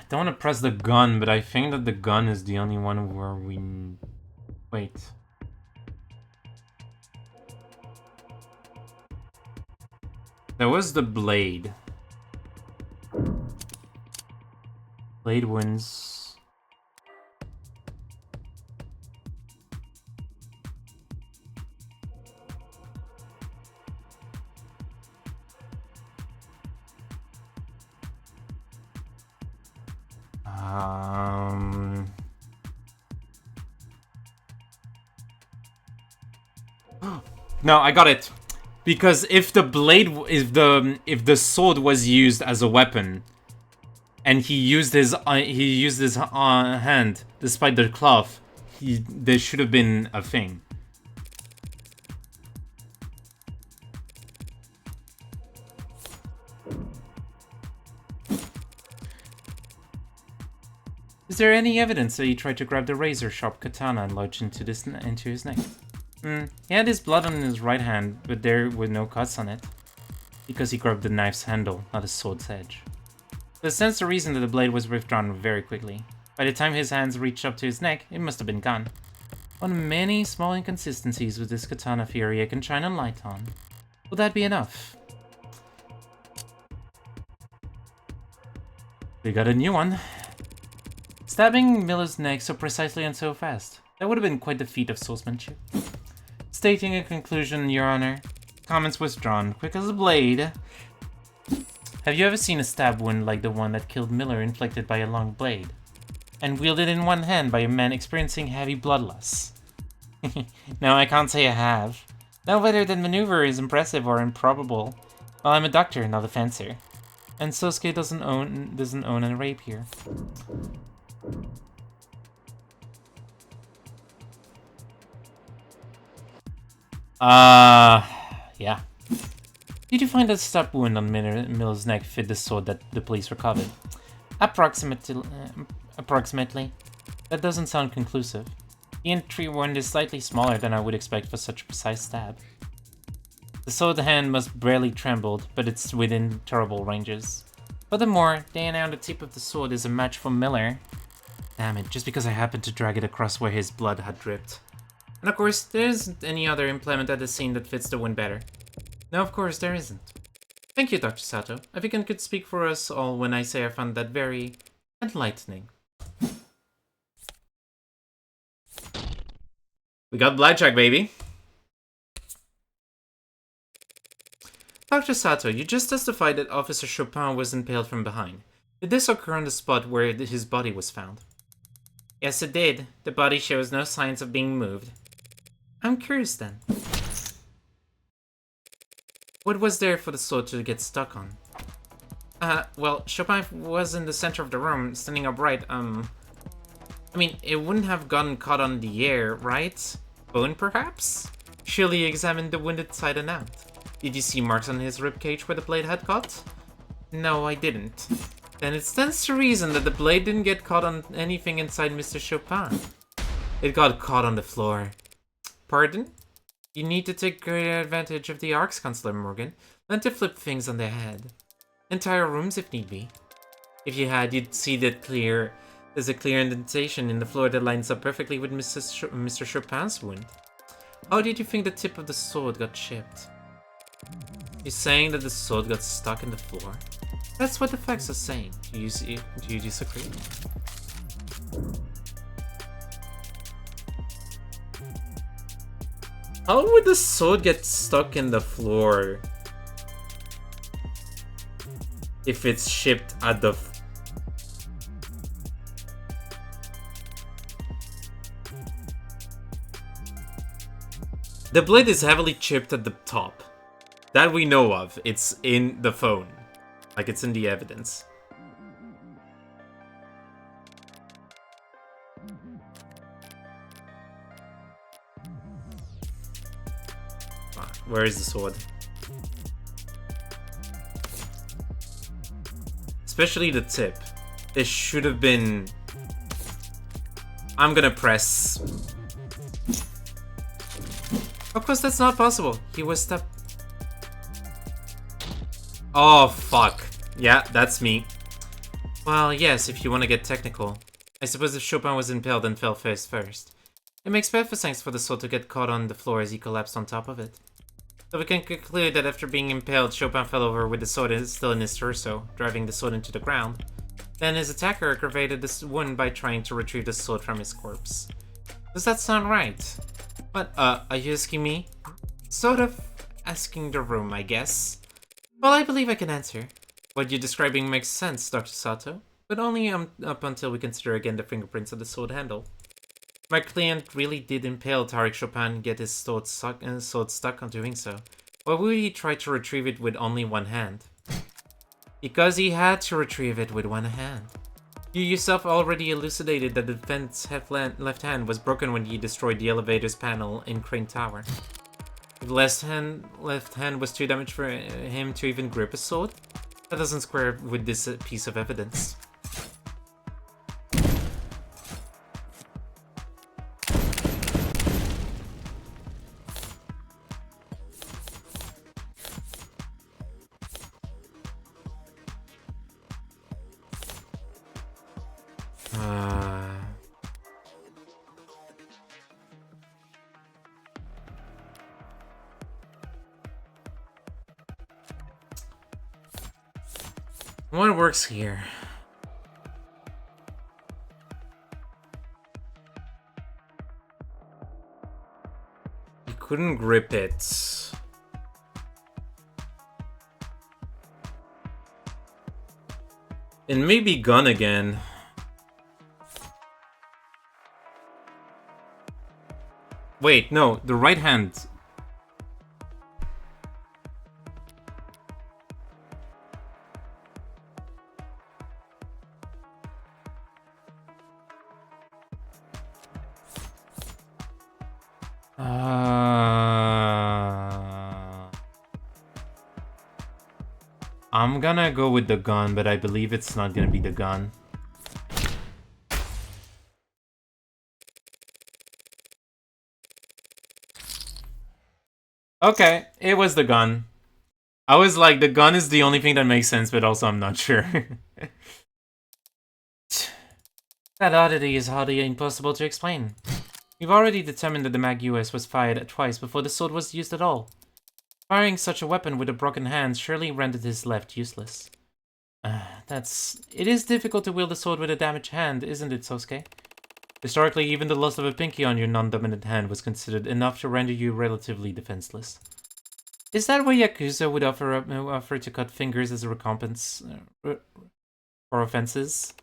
Don't want to press the gun, but I think that the gun is the only one where we... Wait. There was the blade. Blade wins. No, I got it. Because if the blade, if the sword was used as a weapon, and he used his hand despite the cloth, there should have been a thing. Is there any evidence that he tried to grab the razor-sharp katana and lodge into his neck? He had his blood on his right hand, but there were no cuts on it. Because he grabbed the knife's handle, not the sword's edge. This stands to reason that the blade was withdrawn very quickly. By the time his hands reached up to his neck, it must have been gone. One of many small inconsistencies with this katana theory I can shine a light on. Will that be enough? We got a new one. Stabbing Miller's neck so precisely and so fast. That would have been quite the feat of swordsmanship. Stating a conclusion, Your Honor. Comments withdrawn, quick as a blade. Have you ever seen a stab wound like the one that killed Miller inflicted by a long blade? And wielded in one hand by a man experiencing heavy bloodlust? No, I can't say I have. No whether that maneuver is impressive or improbable. Well, I'm a doctor, not a fencer. And Sosuke doesn't own a rapier. Yeah. Did you find that stab wound on Miller's neck fit the sword that the police recovered? Approximately. That doesn't sound conclusive. The entry wound is slightly smaller than I would expect for such a precise stab. The sword hand must barely trembled, but it's within terrible ranges. Furthermore, the area on the tip of the sword is a match for Miller. Damn it, just because I happened to drag it across where his blood had dripped. And of course, there isn't any other implement at the scene that fits the wound better. No, of course, there isn't. Thank you, Dr. Sato. I think I could speak for us all when I say I found that very enlightening. We got blackjack, baby. Dr. Sato, you just testified that Officer Chopin was impaled from behind. Did this occur on the spot where his body was found? Yes, it did. The body shows no signs of being moved. I'm curious then. What was there for the sword to get stuck on? Well, Chopin was in the center of the room, standing upright, I mean, it wouldn't have gotten caught on the air, right? Bone, perhaps? Surely examined the wounded side and out. Did you see marks on his ribcage where the blade had caught? No, I didn't. Then it stands to reason that the blade didn't get caught on anything inside Mr. Chopin. It got caught on the floor. Pardon? You need to take greater advantage of the arcs, Counselor Morgan. Learn to flip things on their head. Entire rooms if need be. If you had, you'd see that there's a clear indentation in the floor that lines up perfectly with Mr. Chopin's wound. How did you think the tip of the sword got chipped? You're saying that the sword got stuck in the floor? That's what the facts are saying. Do you disagree? How would the sword get stuck in the floor if it's shipped at the... The blade is heavily chipped at the top. That we know of. It's in the phone. Like, it's in the evidence. Where is the sword? Especially the tip. It should have been... I'm gonna press... Of course, that's not possible. He was stuck. Oh, fuck. Yeah, that's me. Well, yes, if you want to get technical. I suppose if Chopin was impaled and fell face first. It makes perfect sense for the sword to get caught on the floor as he collapsed on top of it. So we can conclude that after being impaled, Chopin fell over with the sword still in his torso, driving the sword into the ground. Then his attacker aggravated this wound by trying to retrieve the sword from his corpse. Does that sound right? What, are you asking me? Sort of asking the room, I guess. Well, I believe I can answer. What you're describing makes sense, Dr. Sato. but only up until we consider again the fingerprints of the sword handle. My client really did impale Tariq Chopin and get his sword stuck on doing so. Why would he try to retrieve it with only one hand? Because he had to retrieve it with one hand. You yourself already elucidated that the defense left hand was broken when he destroyed the elevator's panel in Crane Tower. If the left hand was too damaged for him to even grip a sword, that doesn't square with this piece of evidence. What works here? You couldn't grip it. It may be gone again. Wait, no, the right hand. I'm gonna go with the gun, but I believe it's not gonna be the gun. Okay, it was the gun. I was like, the gun is the only thing that makes sense, but also I'm not sure. That oddity is hardly impossible to explain. We've already determined that the Mag US was fired twice before the sword was used at all. Firing such a weapon with a broken hand surely rendered his left useless. It is difficult to wield a sword with a damaged hand, isn't it, Sosuke? Historically, even the loss of a pinky on your non-dominant hand was considered enough to render you relatively defenseless. Is that why Yakuza would offer to cut fingers as a recompense for offenses?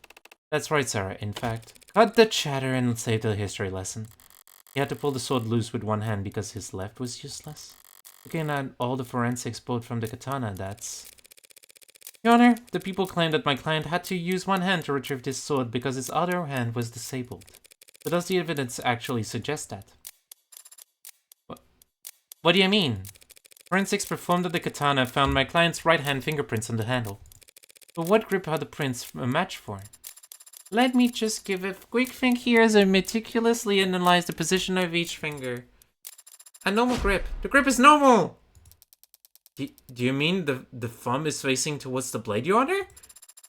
That's right, Sarah, in fact. Cut the chatter and save the history lesson. He had to pull the sword loose with one hand because his left was useless. Looking at all the forensics pulled from the katana, that's... Your Honor, the people claim that my client had to use one hand to retrieve his sword because his other hand was disabled. But does the evidence actually suggest that? What do you mean? Forensics performed at the katana found my client's right hand fingerprints on the handle. But what grip are the prints a match for? Let me just give a quick think here as I meticulously analyze the position of each finger. A normal grip. The grip is normal! Do you mean the thumb is facing towards the blade, Your Honor?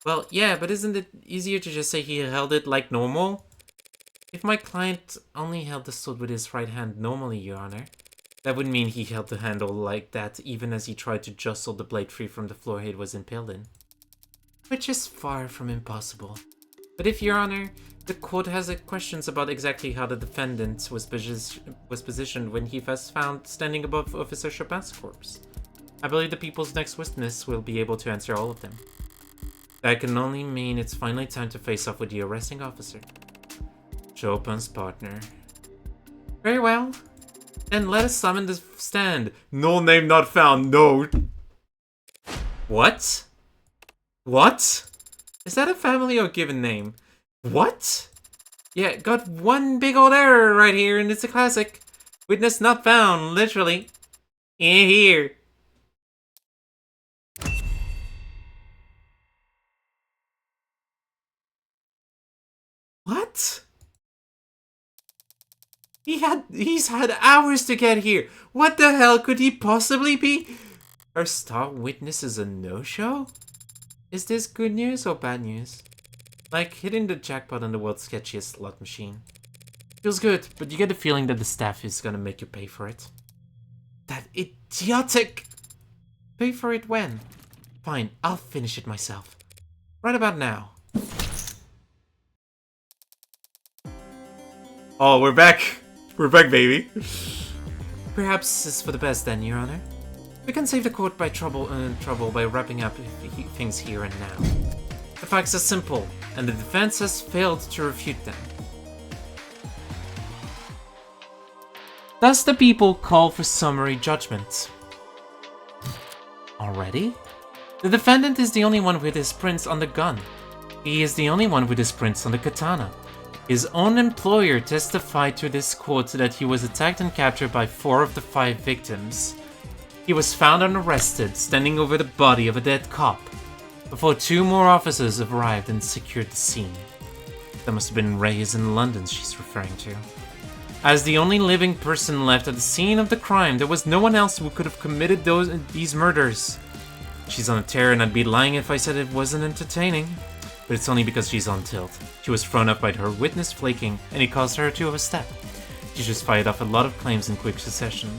Well, yeah, but isn't it easier to just say he held it like normal? If my client only held the sword with his right hand normally, Your Honor, that would mean he held the handle like that even as he tried to jostle the blade free from the floor it was impaled in. Which is far from impossible. But if, Your Honor, the court has questions about exactly how the defendant was positioned when he was found standing above Officer Chopin's corpse, I believe the people's next witness will be able to answer all of them. That can only mean it's finally time to face off with the arresting officer. Chopin's partner. Very well. Then let us summon the stand. No name not found, no. What? What? Is that a family or given name? What? Yeah, got one big old error right here, and it's a classic. Witness not found, literally. In here. What? He's had hours to get here. What the hell could he possibly be? Our star witness is a no-show? Is this good news or bad news? Like hitting the jackpot on the world's sketchiest slot machine. Feels good, but you get the feeling that the staff is gonna make you pay for it. That idiotic! Pay for it when? Fine, I'll finish it myself. Right about now. Oh, we're back! We're back, baby! Perhaps it's for the best then, Your Honor. We can save the court by trouble by wrapping up things here and now. The facts are simple, and the defense has failed to refute them. Thus, the people call for summary judgment. Already? The defendant is the only one with his prints on the gun. He is the only one with his prints on the katana. His own employer testified to this quote that he was attacked and captured by 4 of the 5 victims. He was found and arrested, standing over the body of a dead cop, before 2 more officers arrived and secured the scene. That must have been Reyes in London she's referring to. As the only living person left at the scene of the crime, there was no one else who could have committed these murders. She's on a tear, and I'd be lying if I said it wasn't entertaining. But it's only because she's on tilt. She was thrown off by her witness flaking, and it caused her to overstep. She just fired off a lot of claims in quick succession.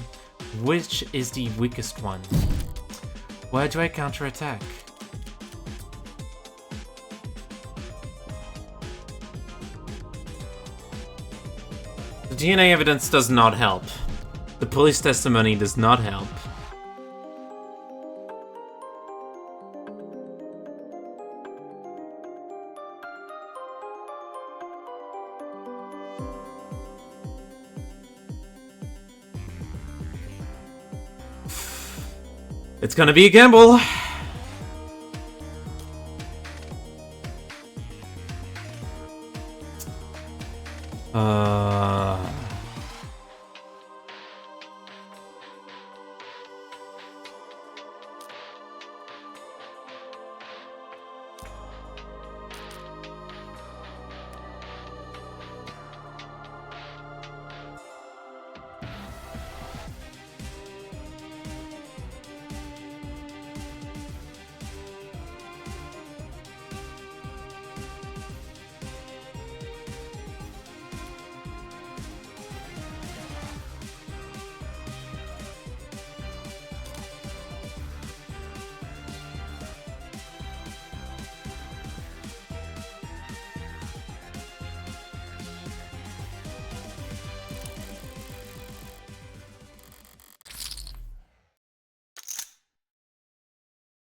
Which is the weakest one? Why do I counterattack? The DNA evidence does not help. The police testimony does not help. It's gonna be a gamble.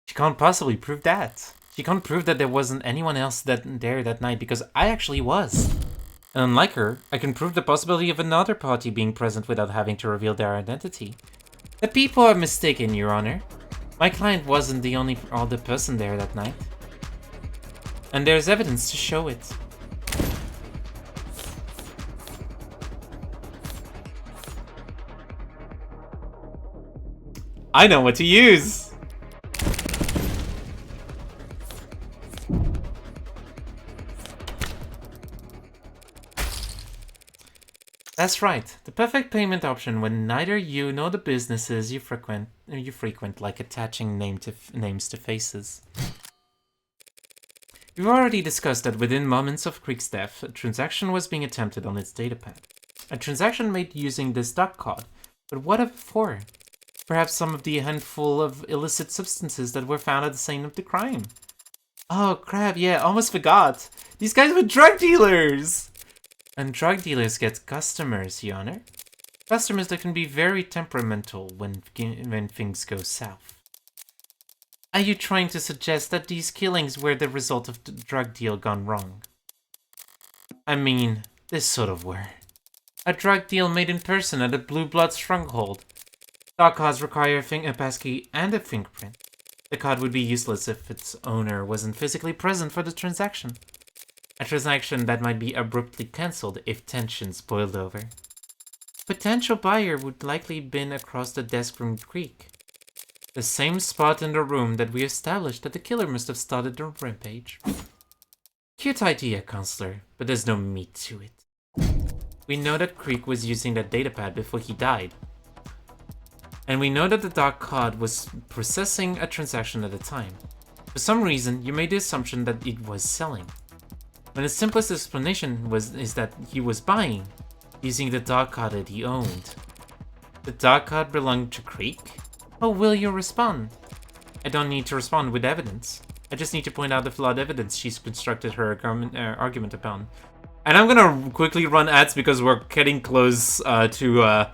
She can't possibly prove that. She can't prove that there wasn't anyone else there that night because I actually was. And unlike her, I can prove the possibility of another party being present without having to reveal their identity. The people are mistaken, Your Honor. My client wasn't the only other person there that night. And there's evidence to show it. I know what to use! That's right, the perfect payment option when neither you nor the businesses you frequent like attaching names to faces. We've already discussed that within moments of Creek's death, a transaction was being attempted on its datapad. A transaction made using this doc card, but what for? Perhaps some of the handful of illicit substances that were found at the scene of the crime. Oh crap, yeah, almost forgot. These guys were drug dealers! And drug dealers get customers, Your Honor. Customers that can be very temperamental when things go south. Are you trying to suggest that these killings were the result of the drug deal gone wrong? I mean, this sort of were. A drug deal made in person at a Blue Blood stronghold. Doc cards require a passkey and a fingerprint. The card would be useless if its owner wasn't physically present for the transaction. A transaction that might be abruptly cancelled if tensions boiled over. Potential buyer would likely been across the desk from Creek. The same spot in the room that we established that the killer must have started the rampage. Cute idea, Counselor, but there's no meat to it. We know that Creek was using that datapad before he died. And we know that the doc card was processing a transaction at a time. For some reason, you made the assumption that it was selling. When the simplest explanation is that he was buying, using the doc card that he owned. The doc card belonged to Creek? How will you respond? I don't need to respond with evidence. I just need to point out the flawed evidence she's constructed her argument upon. And I'm gonna quickly run ads because we're getting close to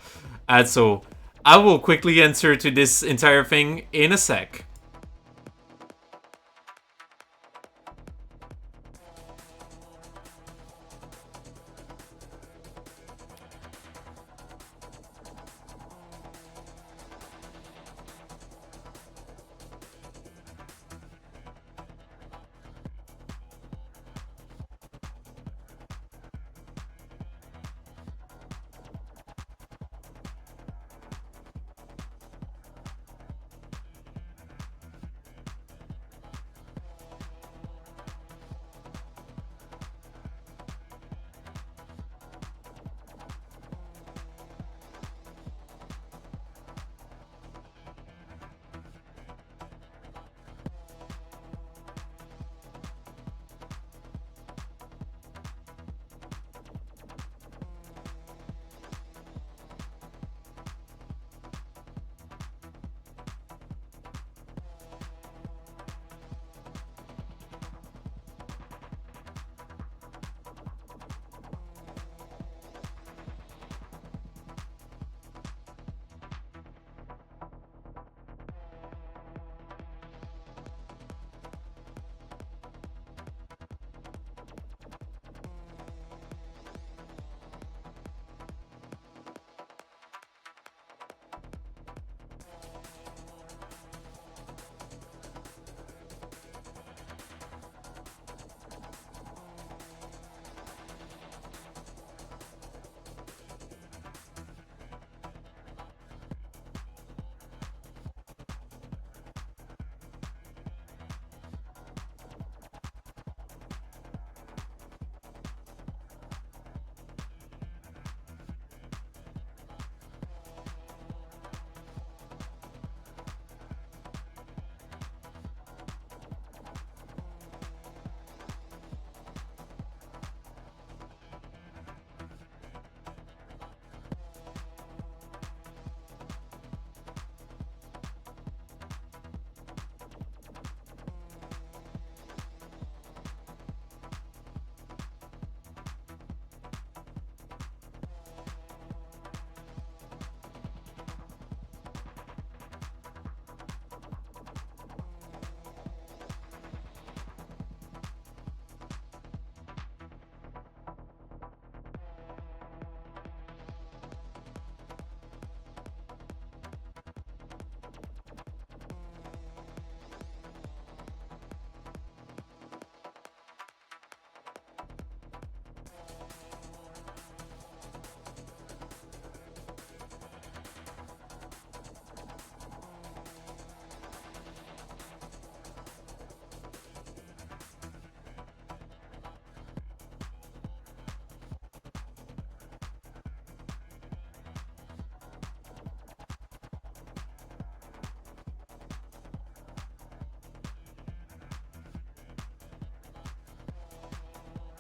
ads, so I will quickly answer to this entire thing in a sec.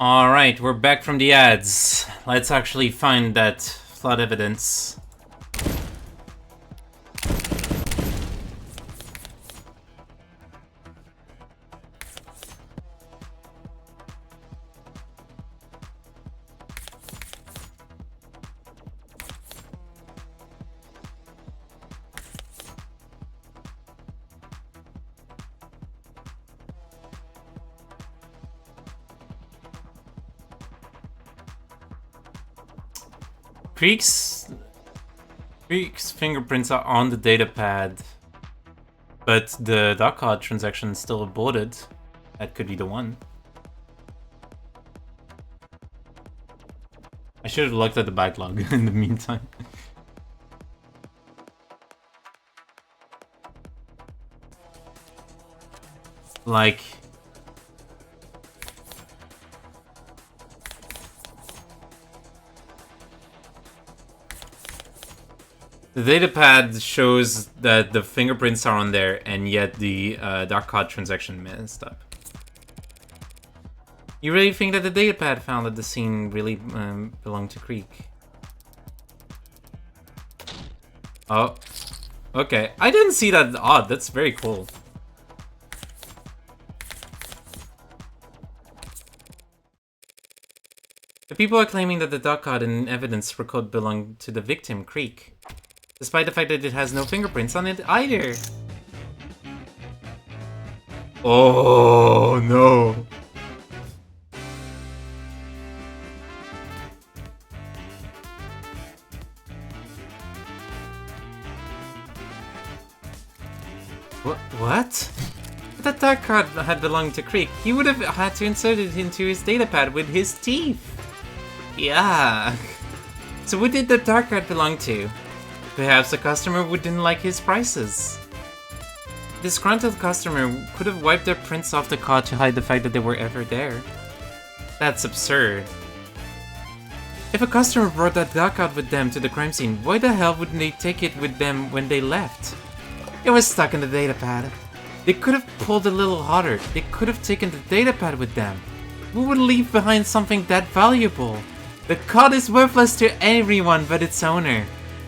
Alright, we're back from the ads. Let's actually find that flood evidence. Creek's fingerprints are on the datapad, but the Darkcard transaction is still aborted. That could be the one. I should have looked at the backlog in the meantime. Like... The datapad shows that the fingerprints are on there, and yet the Darkcard transaction messed up. You really think that the datapad found that the scene really belonged to Creek? Oh, okay. I didn't see that odd. That's very cool. The people are claiming that the Darkcard and evidence record belong to the victim, Creek. Despite the fact that it has no fingerprints on it either. Oh no. What? If that dark card had belonged to Creek, he would have had to insert it into his datapad with his teeth. Yeah. So what did the dark card belong to? Perhaps a customer who didn't like his prices. Disgruntled customer could have wiped their prints off the card to hide the fact that they were ever there. That's absurd. If a customer brought that dark card with them to the crime scene, why the hell wouldn't they take it with them when they left? It was stuck in the datapad. They could have pulled a little harder. They could have taken the datapad with them. Who would leave behind something that valuable? The card is worthless to everyone but its owner.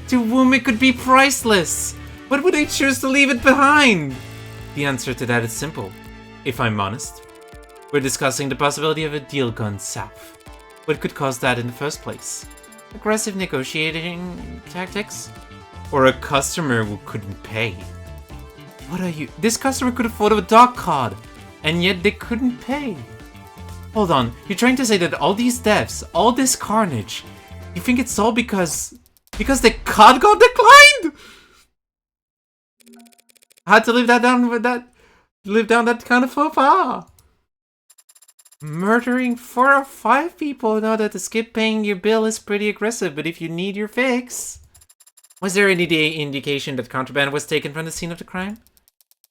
To whom it could be priceless. Why would they choose to leave it behind? The answer to that is simple, if I'm honest. We're discussing the possibility of a deal gone south. What could cause that in the first place? Aggressive negotiating tactics? Or a customer who couldn't pay? What are you? This customer could afford a dark card, and yet they couldn't pay. Hold on, you're trying to say that all these deaths, all this carnage, you think it's all because the card got declined? I had to live down that kind of faux pas. Murdering 4 or 5 people in order to skip paying your bill is pretty aggressive, but if you need your fix... Was there any indication that contraband was taken from the scene of the crime?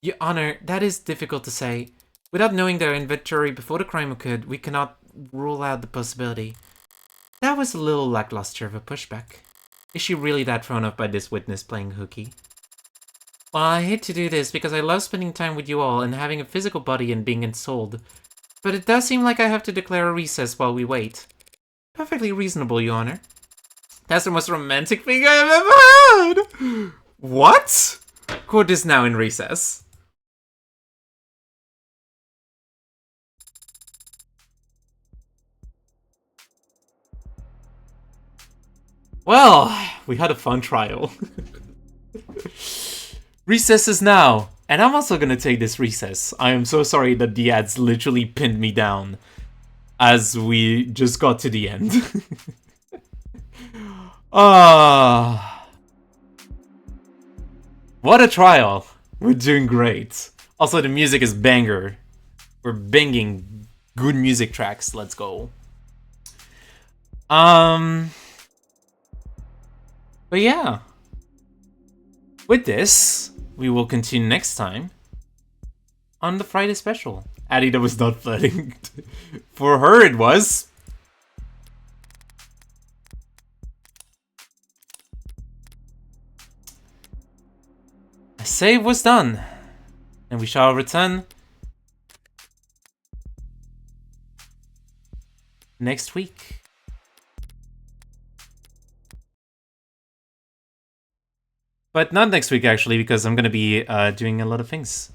Your Honor, that is difficult to say. Without knowing their inventory before the crime occurred, we cannot rule out the possibility. That was a little lackluster of a pushback. Is she really that thrown off by this witness playing hooky? Well, I hate to do this because I love spending time with you all and having a physical body and being ensouled. But it does seem like I have to declare a recess while we wait. Perfectly reasonable, Your Honor. That's the most romantic thing I have ever heard! What? Court is now in recess. Well, we had a fun trial. Recess is now. And I'm also gonna take this recess. I am so sorry that the ads literally pinned me down as we just got to the end. What a trial. We're doing great. Also, the music is banger. We're banging good music tracks. Let's go. But yeah. With this, we will continue next time on the Friday special. Addie that was not flirting. For her, it was. A save was done, and we shall return next week. But not next week, actually, because I'm going to be doing a lot of things.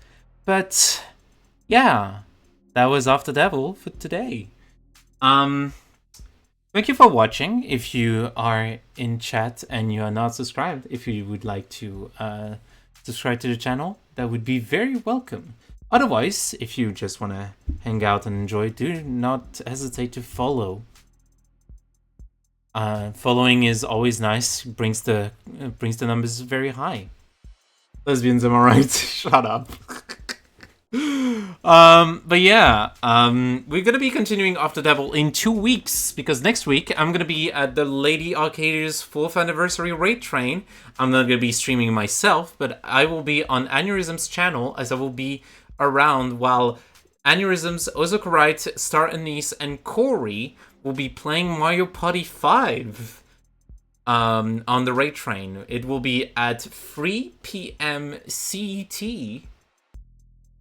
But yeah, that was Off the Devil for today. Thank you for watching. If you are in chat and you are not subscribed, if you would like to subscribe to the channel, that would be very welcome. Otherwise, if you just want to hang out and enjoy, do not hesitate to follow. Following is always nice. Brings the numbers very high. Lesbians, am I right? Shut up. But yeah, we're gonna be continuing Off the Devil in 2 weeks, because next week I'm gonna be at the Lady Arcadia's 4th anniversary raid train. I'm not gonna be streaming myself, but I will be on Aneurysm's channel, as I will be around while Aneurysm's Ozokorite, Star Anise, and Corey will be playing Mario Party 5 on the raid train. It will be at 3 p.m. CET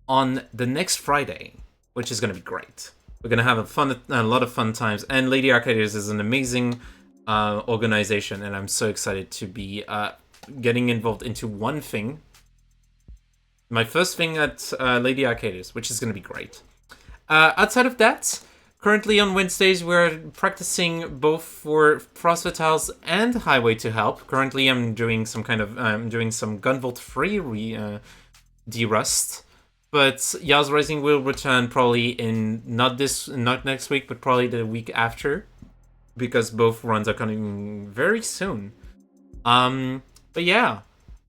on the next Friday, which is going to be great. We're going to have a lot of fun times, and Lady Arcadias is an amazing organization, and I'm so excited to be getting involved into one thing. My first thing at Lady Arcadias, which is going to be great. Outside of that, currently on Wednesdays, we're practicing both for Frost Fatales and Highway to Help. Currently, I'm doing some Gunvolt free de-rust. But Yaz Rising will return probably in not next week, but probably the week after, because both runs are coming very soon. But yeah,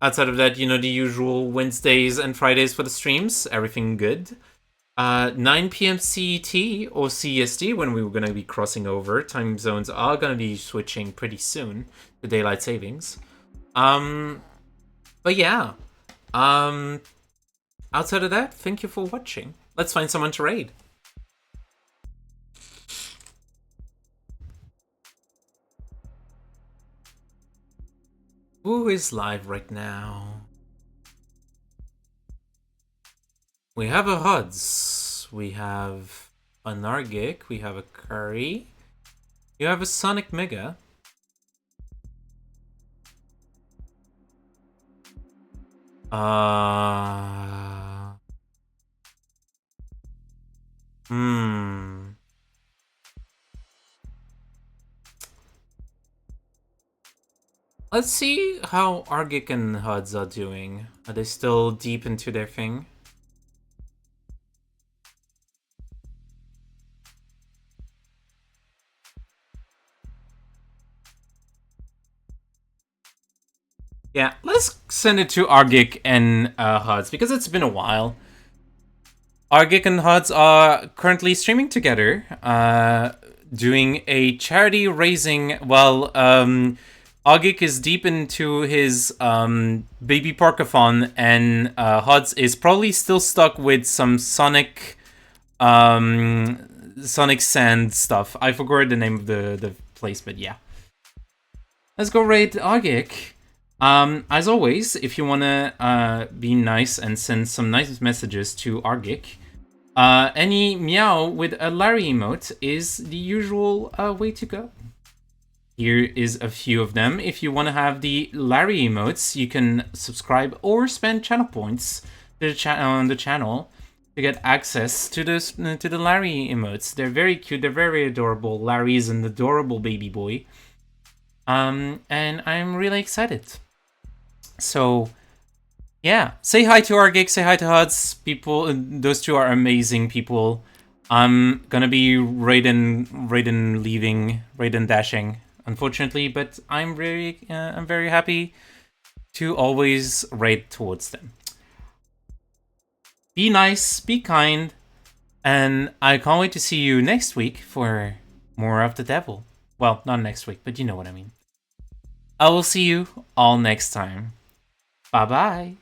outside of that, the usual Wednesdays and Fridays for the streams, everything good. 9 p.m. CET or CST, when we were going to be crossing over. Time zones are going to be switching pretty soon to daylight savings. But yeah. Outside of that, thank you for watching. Let's find someone to raid. Who is live right now? We have a Huds. We have a Nargik. We have a Curry. You have a Sonic Mega. Let's see how Argic and Huds are doing. Are they still deep into their thing? Yeah, let's send it to Argic and Huds, because it's been a while. Argic and Huds are currently streaming together, doing a charity raising while Argic is deep into his baby Parkathon, and Huds is probably still stuck with some Sonic Sand stuff. I forgot the name of the place, but yeah. Let's go raid Argic. As always, if you wanna be nice and send some nice messages to Argic, any meow with a Larry emote is the usual way to go. Here is a few of them. If you want to have the Larry emotes, you can subscribe or spend channel points to on the channel to get access to the Larry emotes. They're very cute. They're very adorable. Larry is an adorable baby boy. And I'm really excited. So, yeah, say hi to Argic, say hi to Huds. People, those two are amazing people. I'm gonna be raiding, dashing, unfortunately, but I'm very happy to always raid towards them. Be nice, be kind, and I can't wait to see you next week for more of the devil. Well, not next week, but you know what I mean. I will see you all next time. Bye-bye.